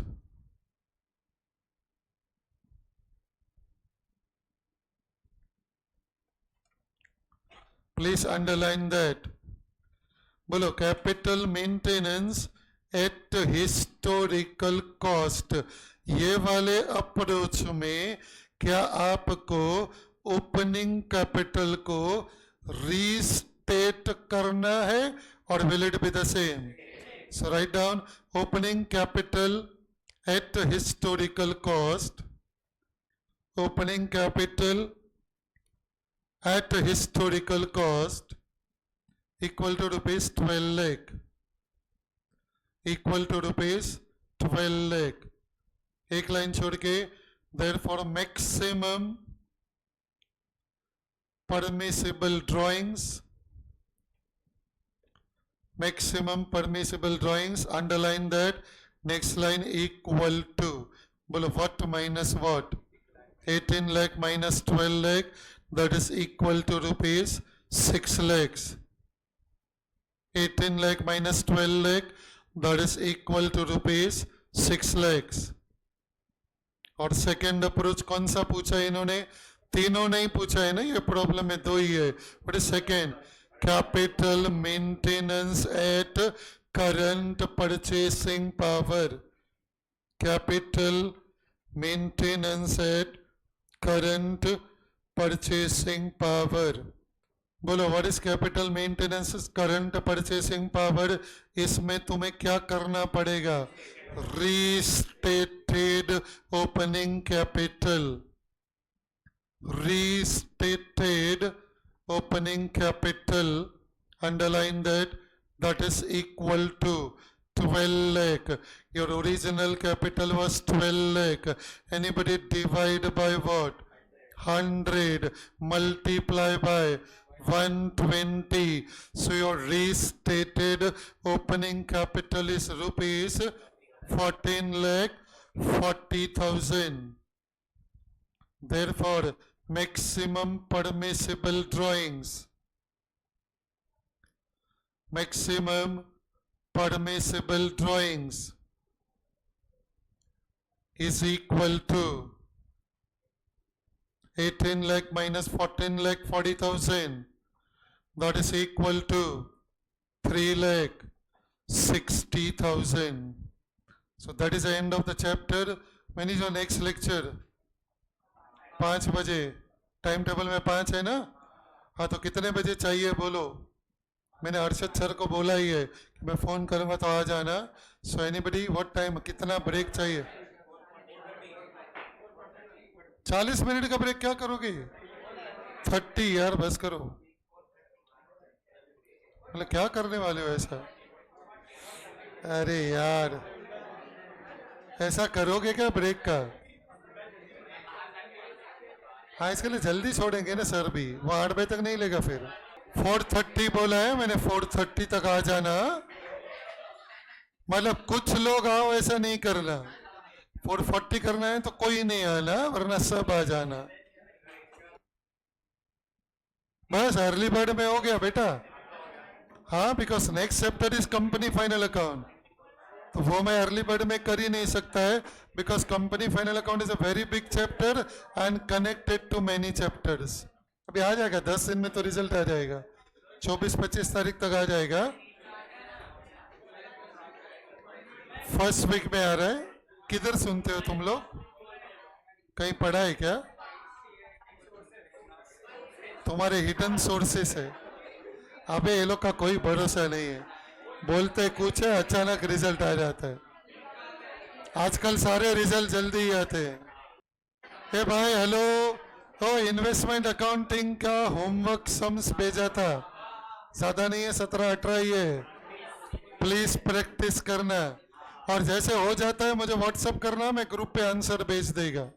Please underline that. बोलो capital maintenance at historical cost. ये वाले approach में क्या आपको opening capital को रीस्टेट करना है और will it be the same? So write down opening capital at historical cost, opening capital at historical cost equal to rupees 12 lakh, equal to rupees 12 lakh. एक लाइन छोड़ के therefore maximum permissible drawings, maximum permissible drawings, underline that, next line equal to, बोलो what minus what, 18 lakh minus 12 lakh, that is equal to rupees 6 lakhs. 18 lakh minus 12 lakh, that is equal to rupees 6 lakhs. और second approach कौन सा पूछा है इन्होंने? तीनों नहीं पूछा है ना, ये प्रॉब्लम है, दो ही है. What is second? Capital maintenance at current purchasing power. Capital maintenance at current purchasing power. बोलो what is capital maintenance current purchasing power? इसमें तुम्हें क्या करना पड़ेगा? restated opening capital, restated opening capital, underline that, that is equal to 12 lakh. Your original capital was 12 lakh. Anybody divide by what? 100, multiply by 120. So your restated opening capital is rupees 14 lakh 40,000. Therefore, maximum permissible drawings, maximum permissible drawings is equal to 18 lakh minus 14 lakh 40,000. That is equal to 3 lakh 60,000. So that is the end of the chapter. When is your next lecture? 5 बजे. Time table में 5 है ना? हाँ, तो कितने बजे चाहिए बोलो? मैंने अर्शद सर को बोला ही है कि मैं फ़ोन करूँगा तो आ जाना. सो एनीबडी व्हाट टाइम, कितना ब्रेक चाहिए? 40 मिनट का ब्रेक. क्या करोगे? 30. यार बस करो. मतलब क्या करने वाले हो ऐसा? अरे यार, ऐसा करोगे क्या ब्रेक का? हाँ, इसके लिए जल्दी छोड़ेंगे ना सर भी. वो 8 बजे तक नहीं लेगा फिर. 4:30 बोला है मैंने, 4:30 तक आ जाना. मतलब कुछ लोग आओ, ऐसा नहीं करना. 4:40 करना है तो कोई नहीं आना, वरना सब आ जाना. बस अर्ली बर्ड में हो गया बेटा. हाँ, because next chapter is company final account. तो वो मैं अर्ली बर्ड में कर ही नहीं सकता है, because company final account is a very big chapter and connected to many chapters. अभी आ जाएगा, 10 दिन में तो रिजल्ट आ जाएगा. 24-25 तारीख तक आ जाएगा. फर्स्ट वीक में आ रहा है. किधर सुनते हो तुम लोग? कहीं पढ़ा है क्या? तुम्हारे हिडन सोर्सेस है. अबे ये लोग का कोई भरोसा नहीं है. बोलते कुछ है, अचानक रिजल्ट आ जाता है. आजकल सारे रिजल्ट जल्दी ही आते हैं. हे भाई हेलो, तो इन्वेस्टमेंट अकाउंटिंग का होमवर्क सम्स भेजा था. ज़्यादा नहीं है, 17-18 ही है. प्लीज प्रैक्टिस करना, और जैसे हो जाता है मुझे व्हाट्सअप करना, मैं ग्रुप पे आंसर भेज देगा.